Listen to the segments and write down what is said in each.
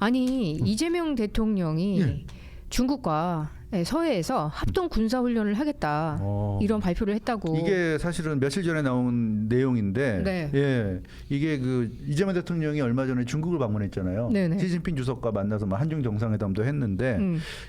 아니 이재명 대통령이 중국과 서해에서 합동 군사 훈련을 하겠다 이런 발표를 했다고. 이게 사실은 며칠 전에 나온 내용인데, 네. 예, 이게 그 이재명 대통령이 얼마 전에 중국을 방문했잖아요. 네네. 시진핑 주석과 만나서 뭐 한중 정상회담도 했는데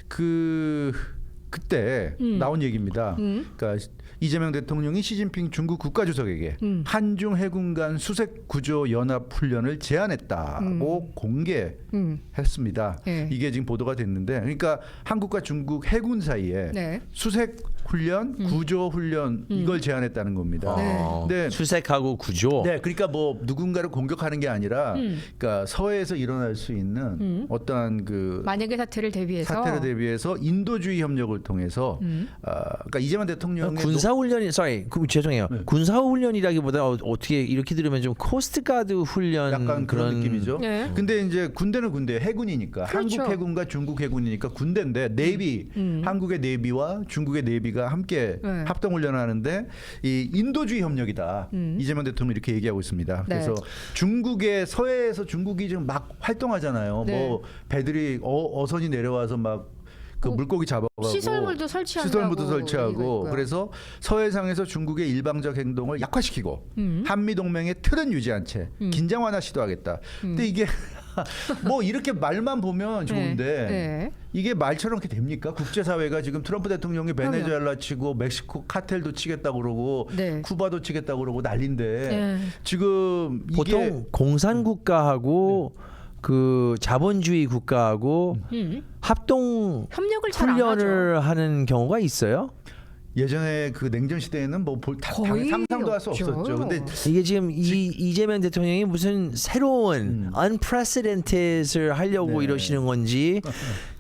그때 나온 얘기입니다. 그러니까 이재명 대통령이 시진핑 중국 국가주석에게 한중 해군 간 수색 구조 연합 훈련을 제안했다고 공개했습니다. 네. 이게 지금 보도가 됐는데, 그러니까 한국과 중국 해군 사이에 네. 수색 훈련, 구조 훈련 이걸 제안했다는 겁니다. 네. 수색하고 구조. 네, 그러니까 뭐 누군가를 공격하는 게 아니라, 그러니까 서해에서 일어날 수 있는 어떠한 그 만약의 사태를 대비해서 인도주의 협력을 통해서, 그러니까 이재명 대통령의 군사훈련이 죄송해요. 네. 군사훈련이라기보다 어떻게 이렇게 들으면 좀 코스트가드 훈련 약간 그런 느낌이죠. 네. 근데 이제 군대는 군대, 해군이니까 그렇죠. 한국 해군과 중국 해군이니까 군대인데 네이비, 한국의 네이비와 중국의 네이비가 함께 네. 합동 훈련하는데 이 인도주의 협력이다. 이재명 대통령이 이렇게 얘기하고 있습니다. 네. 그래서 중국의 서해에서 중국이 지금 막 활동하잖아요. 네. 뭐 배들이 어선이 내려와서 막 그 물고기 잡아가고 시설물도 설치하고 그래서 서해상에서 중국의 일방적 행동을 약화시키고 한미 동맹의 틀은 유지한 채 긴장 완화 시도하겠다. 근데 이게 뭐 이렇게 말만 보면 좋은데 네. 이게 말처럼 이렇게 됩니까? 국제사회가 지금 트럼프 대통령이 베네수엘라 치고 멕시코 카텔도 치겠다고 그러고 네. 쿠바도 치겠다고 그러고 난리인데 네. 지금 이게 보통 공산국가하고 그 자본주의 국가하고 합동 협력을 잘 안 하죠. 훈련을 하는 경우가 있어요? 예전에 그 냉전 시대에는 뭐 거의 상상도 할 수 없죠. 없었죠. 근데 이게 지금 이재명 대통령이 무슨 새로운 unprecedented을 하려고 네. 이러시는 건지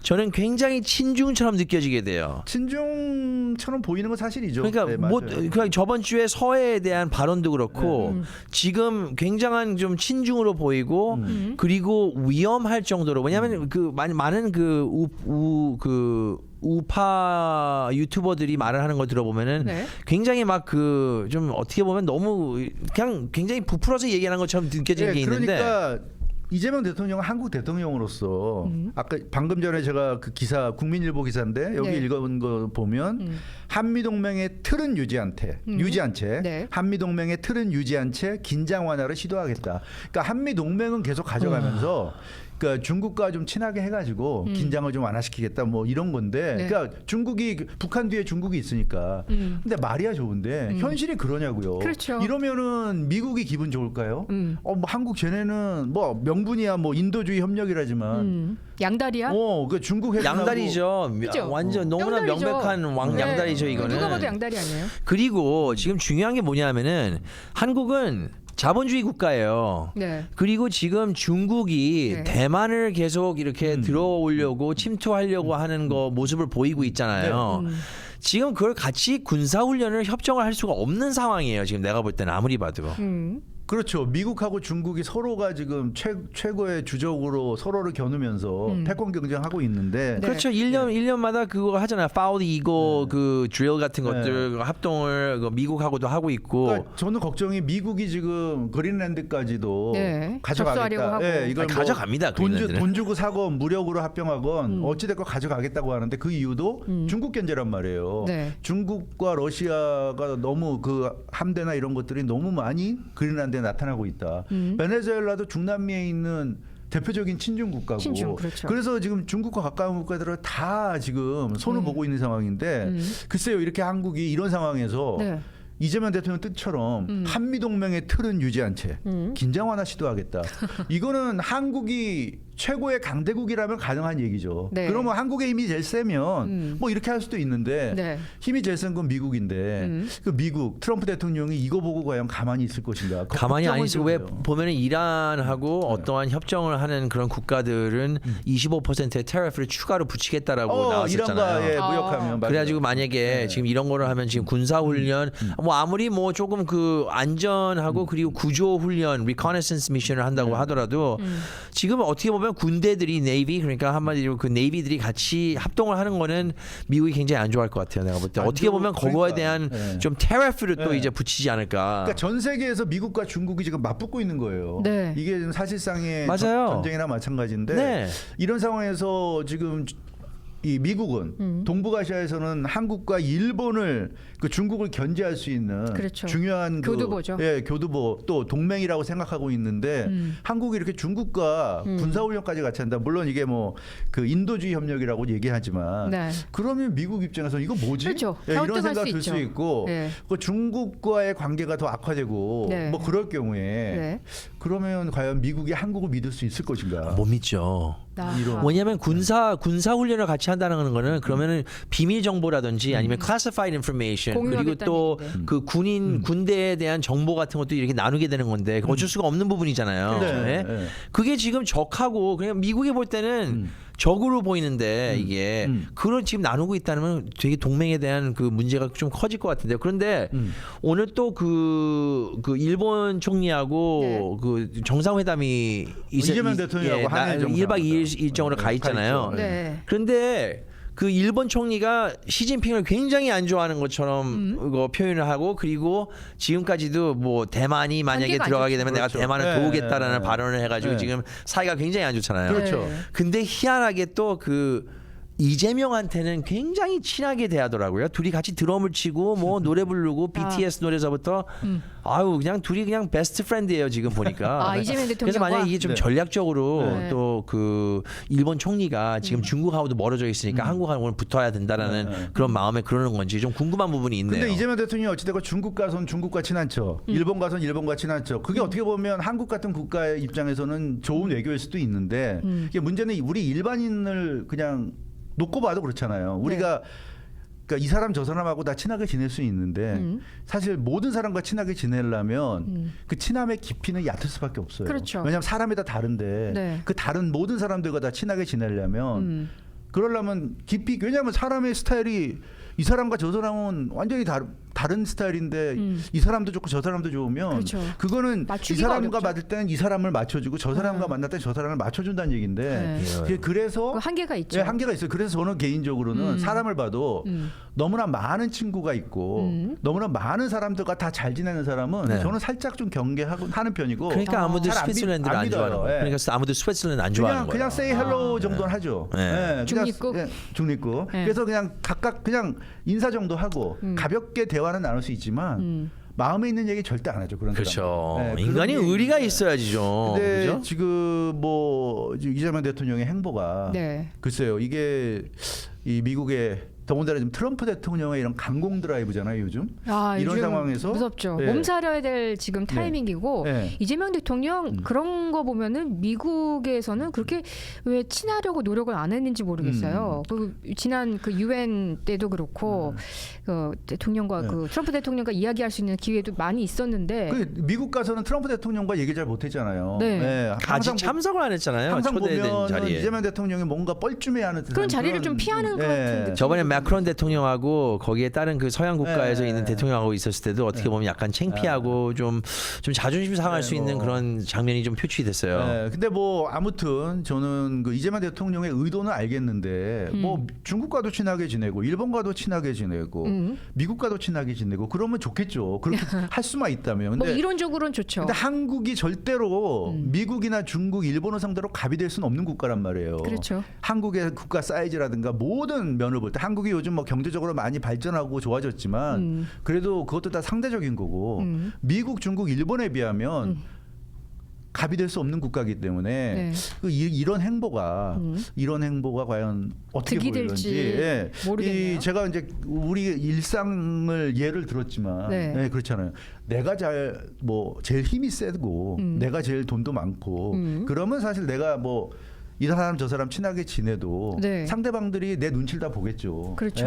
저는 굉장히 친중처럼 느껴지게 돼요. 친중처럼 보이는 건 사실이죠. 그러니까 네, 뭐 맞아요. 그러니까 저번 주에 서해에 대한 발언도 그렇고 지금 굉장한 좀 친중으로 보이고 그리고 위험할 정도로, 왜냐하면 그 많은 그 우파 유튜버들이 말을 하는 걸 들어보면은 네. 굉장히 막 그 좀 어떻게 보면 너무 그냥 굉장히 부풀어서 얘기하는 것처럼 느껴지는 게 있는데. 그러니까 이재명 대통령은 한국 대통령으로서 아까 방금 전에 제가 그 기사 국민일보 기사인데 여기 네. 읽어본 거 보면 한미 동맹의 틀은 유지한 채 네. 한미 동맹의 틀은 유지한 채 긴장 완화를 시도하겠다. 그러니까 한미 동맹은 계속 가져가면서 그러니까 중국과 좀 친하게 해가지고 긴장을 좀 완화시키겠다 뭐 이런 건데, 네. 그러니까 중국이 북한 뒤에 중국이 있으니까. 근데 말이야 좋은데 현실이 그러냐고요. 그렇죠. 이러면은 미국이 기분 좋을까요? 뭐 한국 쟤네는 뭐 명분이야 뭐 인도주의 협력이라지만. 양다리야? 그 중국 해군하고 양다리죠. 그죠? 완전 너무나 양다리죠. 명백한 네. 양다리죠 이거는. 누가 봐도 양다리 아니에요? 그리고 지금 중요한 게 뭐냐면은 한국은 자본주의 국가예요. 네. 그리고 지금 중국이 네. 대만을 계속 이렇게 들어오려고 침투하려고 하는 거 모습을 보이고 있잖아요. 지금 그걸 같이 군사훈련을 협정을 할 수가 없는 상황이에요. 지금 내가 볼 때는 아무리 봐도. 그렇죠. 미국하고 중국이 서로가 지금 최고의 주적으로 서로를 겨누면서 패권 경쟁하고 있는데. 네. 그렇죠. 1년마다 그거 하잖아요. 파울 이고 그 드릴 같은 것들 합동을 미국하고도 하고 있고. 그러니까 저는 걱정이 미국이 지금 그린랜드까지도 네. 가져가겠다. 접수하려고 하고. 네, 이걸 아니, 가져갑니다, 그린랜드는. 돈 주고 사건 무력으로 합병하건 어찌됐건 가져가겠다고 하는데 그 이유도 중국 견제란 말이에요. 네. 중국과 러시아가 너무 그 함대나 이런 것들이 너무 많이 그린란드에 나타나고 있다. 베네수엘라도 중남미에 있는 대표적인 친중 국가고. 친중, 그렇죠. 그래서 지금 중국과 가까운 국가들을 다 지금 손을 보고 있는 상황인데 글쎄요, 이렇게 한국이 이런 상황에서 네. 이재명 대통령 뜻처럼 한미 동맹의 틀은 유지한 채 긴장 완화 시도하겠다. 이거는 한국이 최고의 강대국이라면 가능한 얘기죠. 네. 그러면 한국의 힘이 제일 세면 뭐 이렇게 할 수도 있는데 네. 힘이 제일 센 건 미국인데 그 미국 트럼프 대통령이 이거 보고 과연 가만히 있을 것인가? 가만히 안 있고 왜 걱정은 보면은 이란하고 어떠한 협정을 하는 그런 국가들은 25%의 테러프를 추가로 붙이겠다라고 나왔었잖아요. 이란과 무역하면 맞아요. 그래가지고 만약에 지금 이런 거를 하면 지금 군사훈련 뭐 아무리 뭐 조금 그 안전하고 그리고 구조훈련 reconnaissance 미션을 한다고 하더라도 지금 어떻게 보면 보면 군대들이 네이비 그러니까 한마디로 그 네이비들이 같이 합동을 하는 거는 미국이 굉장히 안 좋아할 것 같아요. 내가 볼 때 어떻게 보면 그거에 대한 좀 테러프를 또 이제 붙이지 않을까. 그러니까 전 세계에서 미국과 중국이 지금 맞붙고 있는 거예요. 네. 이게 지금 사실상의 맞아요. 전쟁이나 마찬가지인데 네. 이런 상황에서 지금 이 미국은 동북아시아에서는 한국과 일본을 그 중국을 견제할 수 있는 그렇죠. 중요한 교두보죠. 교두보 또 동맹이라고 생각하고 있는데 한국이 이렇게 중국과 군사훈련까지 같이 한다. 물론 이게 뭐 그 인도주의 협력이라고 얘기하지만 네. 그러면 미국 입장에서 이거 뭐지? 그렇죠. 이런 갸우뚱할 생각 수 들 수 있죠. 있고 네. 그 중국과의 관계가 더 악화되고 네. 뭐 그럴 경우에 네. 그러면 과연 미국이 한국을 믿을 수 있을 것인가? 못 믿죠. 이런. 왜냐하면 군사 훈련을 같이 한다는 거는 그러면은 비밀 정보라든지 아니면 classified information 그리고 공유하겠다는 또 얘기인데. 그 군대에 대한 정보 같은 것도 이렇게 나누게 되는 건데 어쩔 수가 없는 부분이잖아요. 네. 네? 네. 그게 지금 적하고 그냥 미국이 볼 때는 적으로 보이는데 이게 그걸 지금 나누고 있다면 되게 동맹에 대한 그 문제가 좀 커질 것 같은데요. 그런데 오늘 또 그 일본 총리하고 그 정상회담이 이재명 대통령하고 한일 정상회담. 1박 2일 일정으로 가 있잖아요. 네. 그런데 그 일본 총리가 시진핑을 굉장히 안 좋아하는 것처럼 이거 표현을 하고 그리고 지금까지도 뭐 대만이 만약에 관계가 안 들어가게 좋죠. 되면 그렇죠. 내가 대만을 네, 도우겠다라는 네, 발언을 해가지고 네. 지금 사이가 굉장히 안 좋잖아요. 그렇죠. 네. 근데 희한하게 또 그 이재명한테는 굉장히 친하게 대하더라고요. 둘이 같이 드럼을 치고 뭐 노래 부르고 BTS 노래서부터 아유 그냥 둘이 그냥 베스트 프렌드예요 지금 보니까. 이재명 그래서 대통령과 만약 이게 좀 네. 전략적으로 네. 또 그 일본 총리가 지금 중국하고도 멀어져 있으니까 한국하고 붙어야 된다라는 그런 마음에 그러는 건지 좀 궁금한 부분이 있네요. 근데 이재명 대통령이 어찌됐건 중국 가서는 중국과 친한 척, 일본 가서는 일본과 친한 척. 그게 어떻게 보면 한국 같은 국가의 입장에서는 좋은 외교일 수도 있는데 이게 문제는 우리 일반인을 그냥 놓고 봐도 그렇잖아요. 우리가 그러니까 이 사람 저 사람하고 다 친하게 지낼 수 있는데 사실 모든 사람과 친하게 지내려면 그 친함의 깊이는 얕을 수밖에 없어요. 그렇죠. 왜냐하면 사람이 다 다른데 네. 그 다른 모든 사람들과 다 친하게 지내려면 그러려면 깊이 왜냐하면 사람의 스타일이 이 사람과 저 사람은 완전히 다른 스타일인데 이 사람도 좋고 저 사람도 좋으면 그렇죠. 그거는 이 맞추기가 사람과 어렵죠. 맞을 때는 이 사람을 맞춰주고 저 사람과 만날 때는 저 사람을 맞춰준다는 얘기인데 네. 그래서 그 한계가 있죠. 네, 한계가 있어요. 그래서 저는 개인적으로는 사람을 봐도 너무나 많은 친구가 있고 너무나 많은 사람들과 다 잘 지내는 사람은 네. 저는 살짝 좀 경계하고 하는 편이고 그러니까 아무도 잘안 믿- 스위스랜드를 안 안 좋아하는 믿어요. 거예요. 예. 그러니까 아무도 스위스랜드 안 좋아하는 그냥 거예요. say hello 정도는 하죠. 네. 그냥 중립국? 중립국. 네. 그래서 그냥 각각 그냥 인사 정도 하고 가볍게 대화는 나눌 수 있지만 마음에 있는 얘기 절대 안 하죠. 그런 그렇죠. 사람. 네, 인간이 그런 게 의리가 있는데. 있어야지 좀. 근데 그죠? 지금 뭐 이재명 대통령의 행보가 네. 글쎄요. 이게 이 미국의 더군다나 지금 트럼프 대통령의 이런 강공 드라이브잖아요, 요즘. 이런 요즘 상황에서 무섭죠. 네. 몸살아야 될 지금 타이밍이고 네. 이재명 대통령 그런 거 보면은 미국에서는 그렇게 왜 친하려고 노력을 안 했는지 모르겠어요. 그 지난 그 유엔 때도 그렇고 그 대통령과 네. 그 트럼프 대통령과 이야기할 수 있는 기회도 많이 있었는데 그 미국 가서는 트럼프 대통령과 얘기 잘 못했잖아요. 네. 아직 항상 참석을 안 했잖아요. 항상 초대된 보면 자리에. 이재명 대통령이 뭔가 뻘쭘해하는 듯한 그런 자리를 좀 피하는 것 같은 느낌. 저번에 마크론 대통령하고 거기에 다른 그 서양 국가에서 네. 있는 대통령하고 있었을 때도 어떻게 보면 약간 창피하고 좀 자존심 상할 네, 수 있는 뭐. 그런 장면이 좀 표출이 됐어요. 네, 근데 뭐 아무튼 저는 그 이재명 대통령의 의도는 알겠는데 뭐 중국과도 친하게 지내고 일본과도 친하게 지내고 미국과도 친하게 지내고 그러면 좋겠죠. 그렇게 할 수만 있다면. 뭐 근데, 이론적으로는 좋죠. 근데 한국이 절대로 미국이나 중국, 일본을 상대로 갑이 될 수는 없는 국가란 말이에요. 그렇죠. 한국의 국가 사이즈라든가 모든 면을 볼 때 한국이 요즘 뭐 경제적으로 많이 발전하고 좋아졌지만 그래도 그것도 다 상대적인 거고 미국, 중국, 일본에 비하면 갑이 될 수 없는 국가이기 때문에 네. 이런 행보가 과연 어떻게 득이 보일런지 될지 모르겠네요. 제가 이제 우리 일상을 예를 들었지만 네. 그렇잖아요. 내가 제일 힘이 세고 내가 제일 돈도 많고 그러면 사실 내가 뭐 이 사람 저 사람 친하게 지내도 네. 상대방들이 내 눈치를 다 보겠죠. 그렇죠.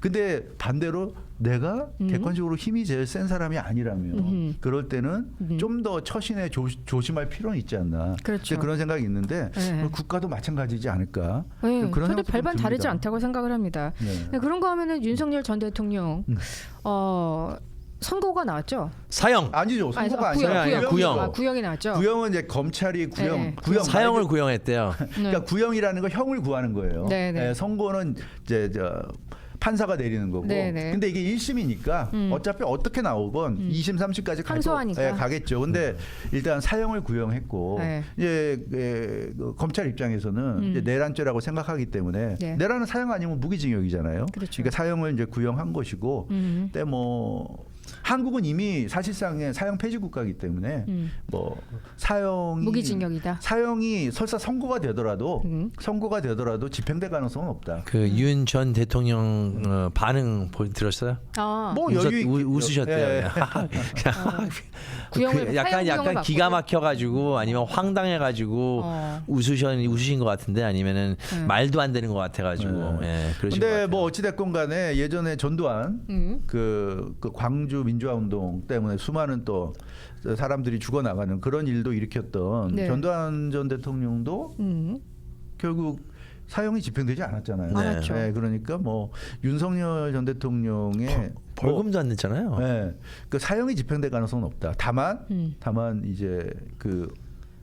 근데 반대로 내가 객관적으로 힘이 제일 센 사람이 아니라면 그럴 때는 좀 더 처신에 조심할 필요는 있지 않나. 그렇죠. 그런 생각이 있는데 네. 국가도 마찬가지지 않을까. 네, 좀 그런 저도 생각도 별반 좀 다르지 듭니다. 않다고 생각을 합니다. 네. 네, 그런 거 하면은 윤석열 전 대통령 선고가 나왔죠. 사형. 아니죠. 선고가 구형, 아니라 구형. 구형이 나왔죠. 구형은 이제 검찰이 구형, 네. 구형 사형을 구형했대요. 그러니까 구형이라는 건 형을 구하는 거예요. 네, 네. 선고는 이제 판사가 내리는 거고. 네, 네. 근데 이게 1심이니까 어차피 어떻게 나오건 2심, 3심까지 항소하니까. 가겠죠. 근데 일단 사형을 구형했고 네. 이제 그 검찰 입장에서는 이제 내란죄라고 생각하기 때문에 네. 내란은 사형 아니면 무기징역이잖아요. 그렇죠. 그러니까 사형을 이제 구형한 것이고. 근데 뭐 한국은 이미 사실상의 사형 폐지 국가이기 때문에 뭐 사형이 무기징역이다. 사형이 설사 선고가 되더라도 집행될 가능성은 없다. 그 윤 전 대통령 반응 들었어요? 아, 뭐 여유 있게 웃으셨대요. 예. 구형을 그 약간 사형 기가 구형을 막혀가지고 아니면 황당해가지고 웃으신 것 같은데 아니면은 말도 안 되는 것 같아가지고 예, 그러신 것 근데 같아요. 뭐 어찌 됐건 간에 예전에 전두환 그 광주 민주화 운동 때문에 수많은 또 사람들이 죽어 나가는 그런 일도 일으켰던 네. 전두환 전 대통령도 결국 사형이 집행되지 않았잖아요. 않았죠. 네, 그러니까 뭐 윤석열 전 대통령의 벌금도 안 냈잖아요. 네, 그 사형이 집행될 가능성은 없다. 다만 이제 그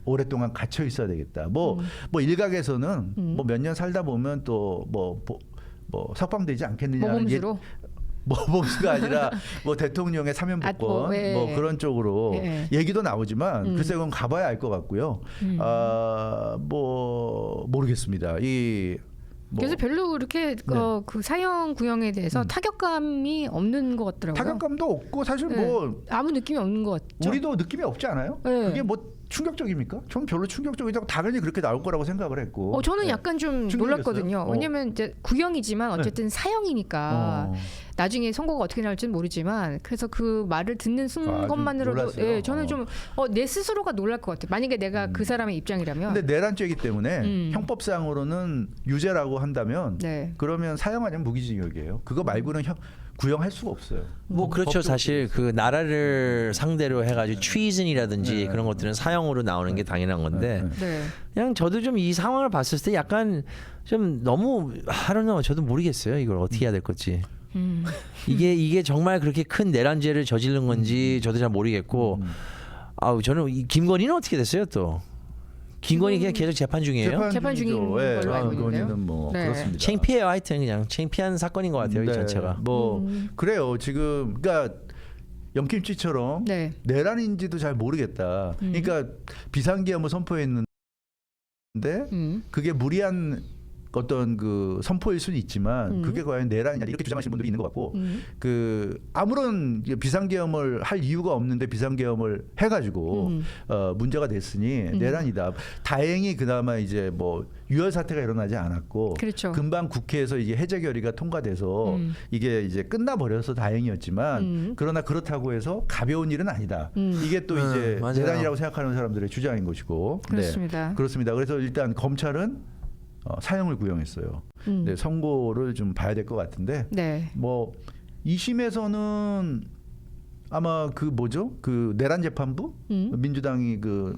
오랫동안 갇혀 있어야 되겠다. 뭐 일각에서는 뭐 몇 년 살다 보면 또 뭐 석방되지 않겠느냐. 모범수로. 모범수가 아니라 뭐 대통령의 사면복권 예. 뭐 그런 쪽으로 예. 얘기도 나오지만 글쎄 그건 가봐야 알 것 같고요. 뭐 모르겠습니다. 뭐 그래서 별로 이렇게 그 사형 구형에 대해서 타격감이 없는 것 같더라고요. 타격감도 없고 사실 뭐 아무 느낌이 없는 것 같죠. 우리도 느낌이 없지 않아요? 네. 그게 뭐 충격적입니까? 저는 별로 충격적이지 않고 당연히 그렇게 나올 거라고 생각을 했고. 저는 약간 좀 충격이었어요? 놀랐거든요. 왜냐면 이제 구형이지만 어쨌든 사형이니까 나중에 선고가 어떻게 나올지는 모르지만 그래서 그 말을 듣는 순간만으로도 놀랐어요. 저는 좀 내 스스로가 놀랄 것 같아요. 만약에 내가 그 사람의 입장이라면. 근데 내란죄이기 때문에 형법상으로는 유죄라고 한다면 네. 그러면 사형 아니면 무기징역이에요. 그거 말고는 구형할 수가 없어요. 뭐 그렇죠. 사실 그 나라를 상대로 해가지고 treason이라든지 그런 것들은 사형으로 나오는 게 당연한 건데 네. 그냥 저도 좀 이 상황을 봤을 때 약간 좀 너무 I don't know. 저도 모르겠어요. 이걸 어떻게 해야 될 건지. 이게 정말 그렇게 큰 내란죄를 저지른 건지 저도 잘 모르겠고 저는 김건희는 어떻게 됐어요 또? 김건희 그냥 계속 재판 중이에요? 재판 중인 걸로 알고 있는데요. 김건희는 뭐 네. 그렇습니다. 창피해요. 하여튼 그냥 창피한 사건인 것 같아요. 이 자체가. 뭐 그래요. 지금 그러니까 영김치처럼 네. 내란인지도 잘 모르겠다. 그러니까 비상계엄을 선포했는데 그게 무리한 어떤 그 선포일 수는 있지만 그게 과연 내란이냐 이렇게 주장하시는 분들이 있는 것 같고 그 아무런 비상계엄을 할 이유가 없는데 비상계엄을 해가지고 문제가 됐으니 내란이다. 다행히 그나마 이제 뭐 유혈 사태가 일어나지 않았고 그렇죠. 금방 국회에서 이게 해제 결의가 통과돼서 이게 이제 끝나버려서 다행이었지만 그러나 그렇다고 해서 가벼운 일은 아니다. 이게 또 이제 맞아요. 내란이라고 생각하는 사람들의 주장인 것이고 그렇습니다. 네, 그렇습니다. 그래서 일단 검찰은 사형을 구형했어요. 네, 선고를 좀 봐야 될 것 같은데 네. 뭐 2심에서는 아마 그 뭐죠? 그 내란 재판부 민주당이 그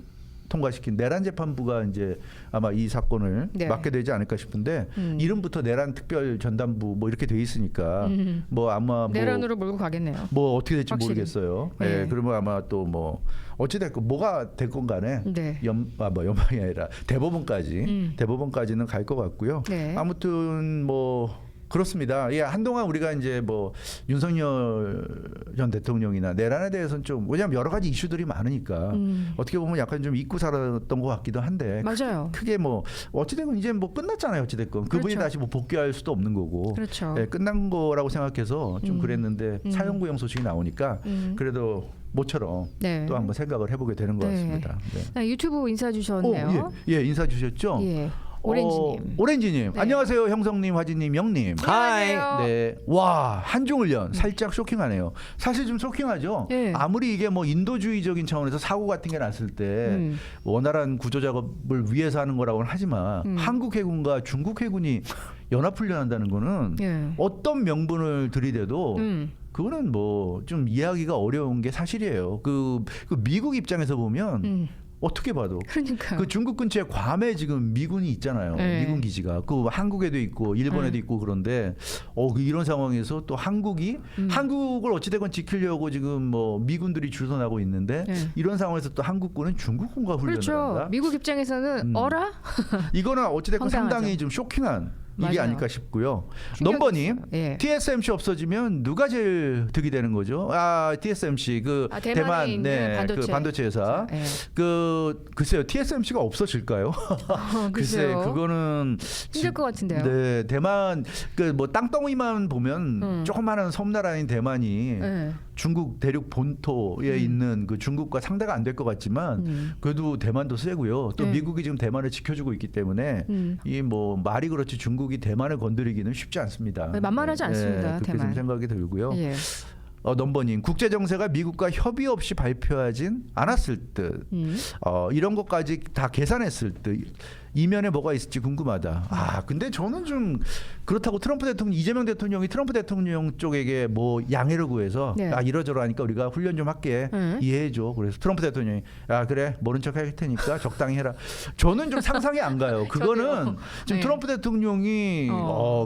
통과시킨 내란 재판부가 이제 아마 이 사건을 네. 맡게 되지 않을까 싶은데 이름부터 내란 특별 전담부 뭐 이렇게 돼 있으니까 뭐 아마 내란으로 몰고 가겠네요. 뭐 어떻게 될지 확실히. 모르겠어요. 네. 예, 그러면 아마 또 뭐 어찌 됐건 뭐가 됐건 간에 네. 연방이 아니라 대법원까지는 갈 것 같고요. 네. 아무튼 뭐 그렇습니다. 예, 한동안 우리가 이제 뭐 윤석열 전 대통령이나 내란에 대해서는 좀 왜냐하면 여러 가지 이슈들이 많으니까 어떻게 보면 약간 좀 잊고 살았던 것 같기도 한데 맞아요. 크게 뭐 어찌됐건 이제 뭐 끝났잖아요. 어찌됐건 그분이 그렇죠. 다시 뭐 복귀할 수도 없는 거고 그렇죠. 예, 끝난 거라고 생각해서 좀 그랬는데 사형 구형 소식이 나오니까 그래도 모처럼 네. 또 한번 생각을 해보게 되는 것 네. 같습니다. 네. 유튜브 인사 주셨네요. 예, 인사 주셨죠? 예. 오렌지님. 오렌지님. 네. 안녕하세요, 형성님, 화진님, 영님. 안녕하세요. 네, 와 한종훈련 살짝 쇼킹하네요. 사실 좀 쇼킹하죠. 네. 아무리 이게 뭐 인도주의적인 차원에서 사고 같은 게 났을 때 원활한 구조 작업을 위해서 하는 거라고는 하지만 한국 해군과 중국 해군이 연합 훈련한다는 거는 예. 어떤 명분을 들이대도 그거는 뭐 좀 이해하기가 어려운 게 사실이에요. 그 미국 입장에서 보면 어떻게 봐도 그러니까 그 중국 근처에 괌에 지금 미군이 있잖아요. 네. 미군 기지가 그 한국에도 있고 일본에도 네. 있고 그런데 이런 상황에서 또 한국이 한국을 어찌되건 지키려고 지금 뭐 미군들이 줄서나고 있는데 네. 이런 상황에서 또 한국군은 중국군과 훈련을 그렇죠. 한다. 미국 입장에서는 어라? 이거는 어찌됐건 황당하죠. 상당히 좀 쇼킹한 일이 맞아요. 아닐까 싶고요. 충격이었어요. 넘버님, 예. TSMC 없어지면 누가 제일 득이 되는 거죠? TSMC 그 대만에 대만 있는 반도체. 그 반도체 회사. 예. 글쎄요, TSMC가 없어질까요? 글쎄, 글쎄요. 그거는 힘들 것 같은데요. 네, 대만 그 뭐 땅덩이만 보면 조그마한 섬나라인 대만이 예. 중국 대륙 본토에 있는 그 중국과 상대가 안 될 것 같지만 그래도 대만도 세고요. 또 미국이 지금 대만을 지켜주고 있기 때문에 이 뭐 말이 그렇지 중국이 대만을 건드리기는 쉽지 않습니다. 네, 만만하지 않습니다, 그렇게 대만. 좀 생각이 들고요. 예. 넘버님, 국제 정세가 미국과 협의 없이 발표하진 않았을 듯. 이런 것까지 다 계산했을 듯. 이면에 뭐가 있을지 궁금하다. 근데 저는 좀 그렇다고 트럼프 대통령, 이재명 대통령이 트럼프 대통령 쪽에게 뭐 양해를 구해서 네. 이러저러하니까 우리가 훈련 좀 할게 이해해줘. 그래서 트럼프 대통령이 그래 모른 척 할 테니까 적당히 해라. 저는 좀 상상이 안 가요. 그거는 저도요. 지금 네. 트럼프 대통령이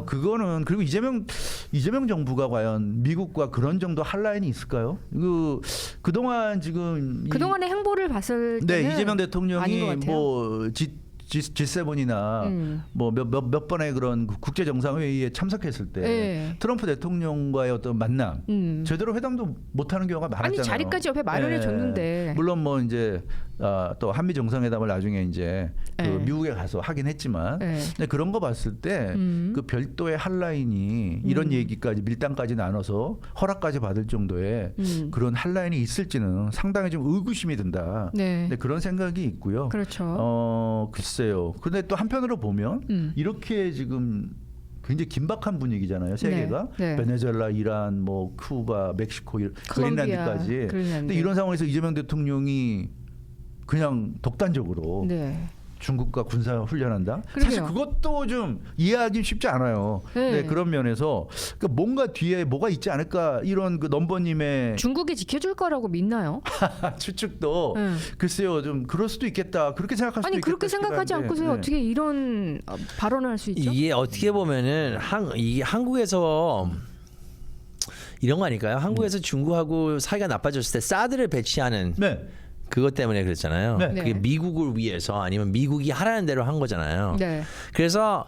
그거는 그리고 이재명 정부가 과연 미국과 그런 정도 할 라인이 있을까요? 그동안 지금 그동안의 행보를 봤을 때는 이재명 아닌 것 대통령이 같아요. 뭐 G7이나 뭐 몇 번의 그런 국제 정상회의에 참석했을 때 네. 트럼프 대통령과의 어떤 만남 제대로 회담도 못하는 경우가 많았잖아요. 아니 자리까지 옆에 마련해 줬는데 물론 뭐 이제 또 한미 정상회담을 나중에 이제 그 네. 미국에 가서 하긴 했지만 네. 근데 그런 거 봤을 때 그 별도의 한라인이 이런 얘기까지 밀당까지 나눠서 허락까지 받을 정도의 그런 한라인이 있을지는 상당히 좀 의구심이 든다. 네. 근데 그런 생각이 있고요. 그렇죠. 글쎄요. 근데 또 한편으로 보면 이렇게 지금 굉장히 긴박한 분위기잖아요. 세계가 네. 베네수엘라, 이란, 뭐 쿠바, 멕시코, 그린란드까지. 근데 이런 상황에서 이재명 대통령이 그냥 독단적으로 네. 중국과 군사 훈련한다. 그러게요. 사실 그것도 좀 이해하기 쉽지 않아요. 네. 네, 그런 면에서 그러니까 뭔가 뒤에 뭐가 있지 않을까 이런 그 넘버님의 중국이 지켜줄 거라고 믿나요? 추측도 네. 글쎄요, 좀 그럴 수도 있겠다. 그렇게 생각할 수도 아니 있겠다. 그렇게 생각하지 싶기도 않고서 한데. 어떻게 이런 발언을 할 수 있죠? 이게 어떻게 보면은 이게 한국에서 이런 거 아닐까요? 한국에서 중국하고 사이가 나빠졌을 때 사드를 배치하는 네. 그것 때문에 그랬잖아요. 네. 그게 네. 미국을 위해서 아니면 미국이 하라는 대로 한 거잖아요. 네. 그래서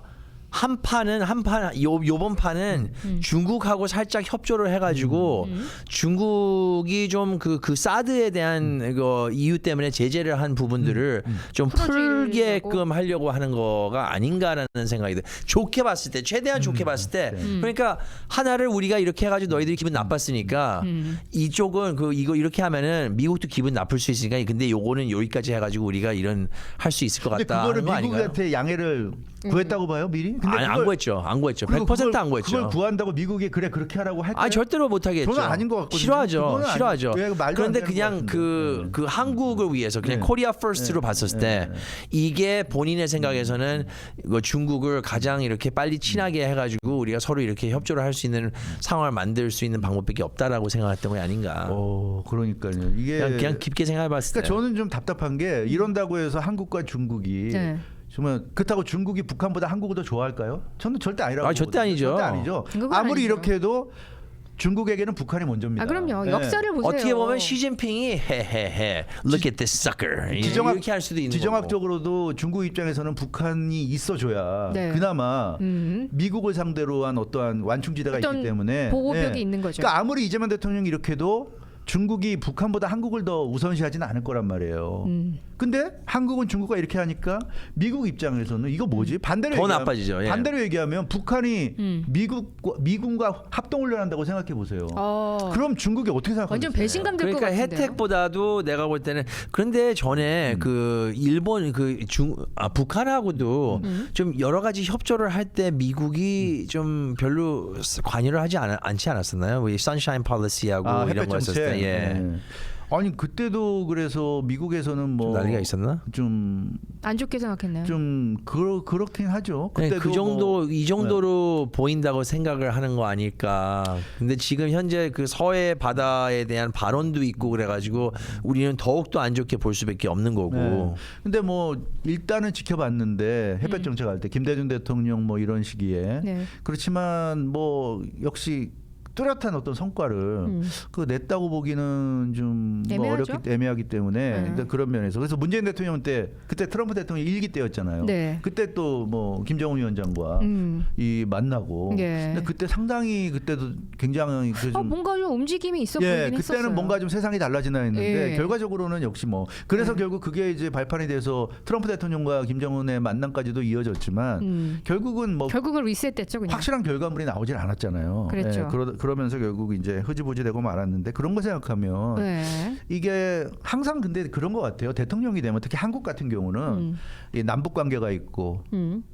요번 판은 중국하고 살짝 협조를 해가지고 중국이 좀 그 사드에 대한 그 이유 때문에 제재를 한 부분들을 좀 풀게끔 하려고 하는 거가 아닌가라는 생각이 들어요. 좋게 봤을 때, 최대한 좋게 봤을 때, 그러니까 하나를 우리가 이렇게 해가지고 너희들이 기분 나빴으니까 이쪽은 이거 이렇게 하면은 미국도 기분 나쁠 수 있으니까 근데 요거는 여기까지 해가지고 우리가 이런 할 수 있을 것 근데 같다 그거를 하는 거 아닌가요? 미국한테 양해를 구했다고 봐요, 미리? 근데 아니, 안 구했죠. 안 구했죠. 100%안 구했죠. 그걸 구한다고 미국이 그렇게 하라고 할까요? 아니 절대로 못 하겠죠. 저는 아닌 것 같거든요. 싫어하죠. 그거는 싫어하죠. 왜 말도 안 그런데 되는 그냥 것 같은데. 그 한국을 위해서 그냥 네. 코리아 퍼스트로 봤을 때 이게 본인의 생각에서는 이거 중국을 가장 이렇게 빨리 친하게 해가지고 우리가 서로 이렇게 협조를 할 수 있는 상황을 만들 수 있는 방법밖에 없다라고 생각했던 게 아닌가. 그러니까요. 이게 그냥 깊게 생각해봤을 때. 그러니까 저는 좀 답답한 게 이런다고 해서 한국과 중국이 네. 정말 그렇다고 중국이 북한보다 한국을 더 좋아할까요? 저는 절대 아니라고. 절대 아니죠. 절대 아니죠. 그건 아무리 아니죠. 이렇게 해도 중국에게는 북한이 먼저입니다. 그럼요. 네. 역사를 보세요. 어떻게 보면 시진핑이 헤헤헤 look at this sucker 이렇게 할 수도 있는 거고. 지정학적으로도 중국 입장에서는 북한이 있어줘야 네. 그나마 미국을 상대로 한 어떠한 완충지대가 있기 어떤 때문에 보호벽이 있는 거죠. 그러니까 아무리 이재명 대통령이 이렇게 해도 중국이 북한보다 한국을 더 우선시하지는 않을 거란 말이에요. 근데 한국은 중국과 이렇게 하니까 미국 입장에서는 이거 뭐지? 반대로 더 얘기하면, 나빠지죠. 예. 반대로 얘기하면 북한이 미군과 합동훈련한다고 생각해 보세요. 그럼 중국이 어떻게 생각하겠어요? 완전 배신감 들 것 그러니까 같은데요. 혜택보다도 내가 볼 때는 그런데 전에 그 일본 북한하고도 좀 여러 가지 협조를 할 때 미국이 좀 별로 관여를 하지 않지 않았었나요? 우리 선샤인 폴리시하고 이런 거 햇볕 했었을 정책. 때. 예. 네. 아니 그때도 그래서 미국에서는 뭐 난리가 있었나? 좀 안 좋게 생각했나요? 좀 그렇긴 하죠. 네, 그때도 그 정도 뭐, 이 정도로 보인다고 생각을 하는 거 아닐까. 근데 지금 현재 그 서해 바다에 대한 발언도 있고 그래가지고 우리는 더욱 더 안 좋게 볼 수밖에 없는 거고. 네. 근데 뭐 일단은 지켜봤는데 햇볕 정책 할 때 김대중 대통령 뭐 이런 시기에 네. 그렇지만 뭐 역시 뚜렷한 어떤 성과를 그 냈다고 보기는 좀 뭐 애매하죠? 애매하기 때문에 근데 그런 면에서 그래서 문재인 대통령 때 그때 트럼프 대통령 일기 때였잖아요. 네. 그때 또 뭐 김정은 위원장과 이 만나고 예. 근데 그때 상당히 그때도 굉장히 그 좀 뭔가 좀 움직임이 있어 예, 보이긴 그때는 했었어요. 뭔가 좀 세상이 달라지나 했는데 예. 결과적으로는 역시 뭐 그래서 결국 그게 이제 발판이 돼서 트럼프 대통령과 김정은의 만남까지도 이어졌지만 결국은 뭐 결국은 리셋됐죠, 그냥. 확실한 결과물이 나오질 않았잖아요. 그랬죠. 예, 그러면서 결국 이제 흐지부지되고 말았는데 그런 거 생각하면 네. 이게 항상 근데 그런 것 같아요. 대통령이 되면 특히 한국 같은 경우는 이 남북 관계가 있고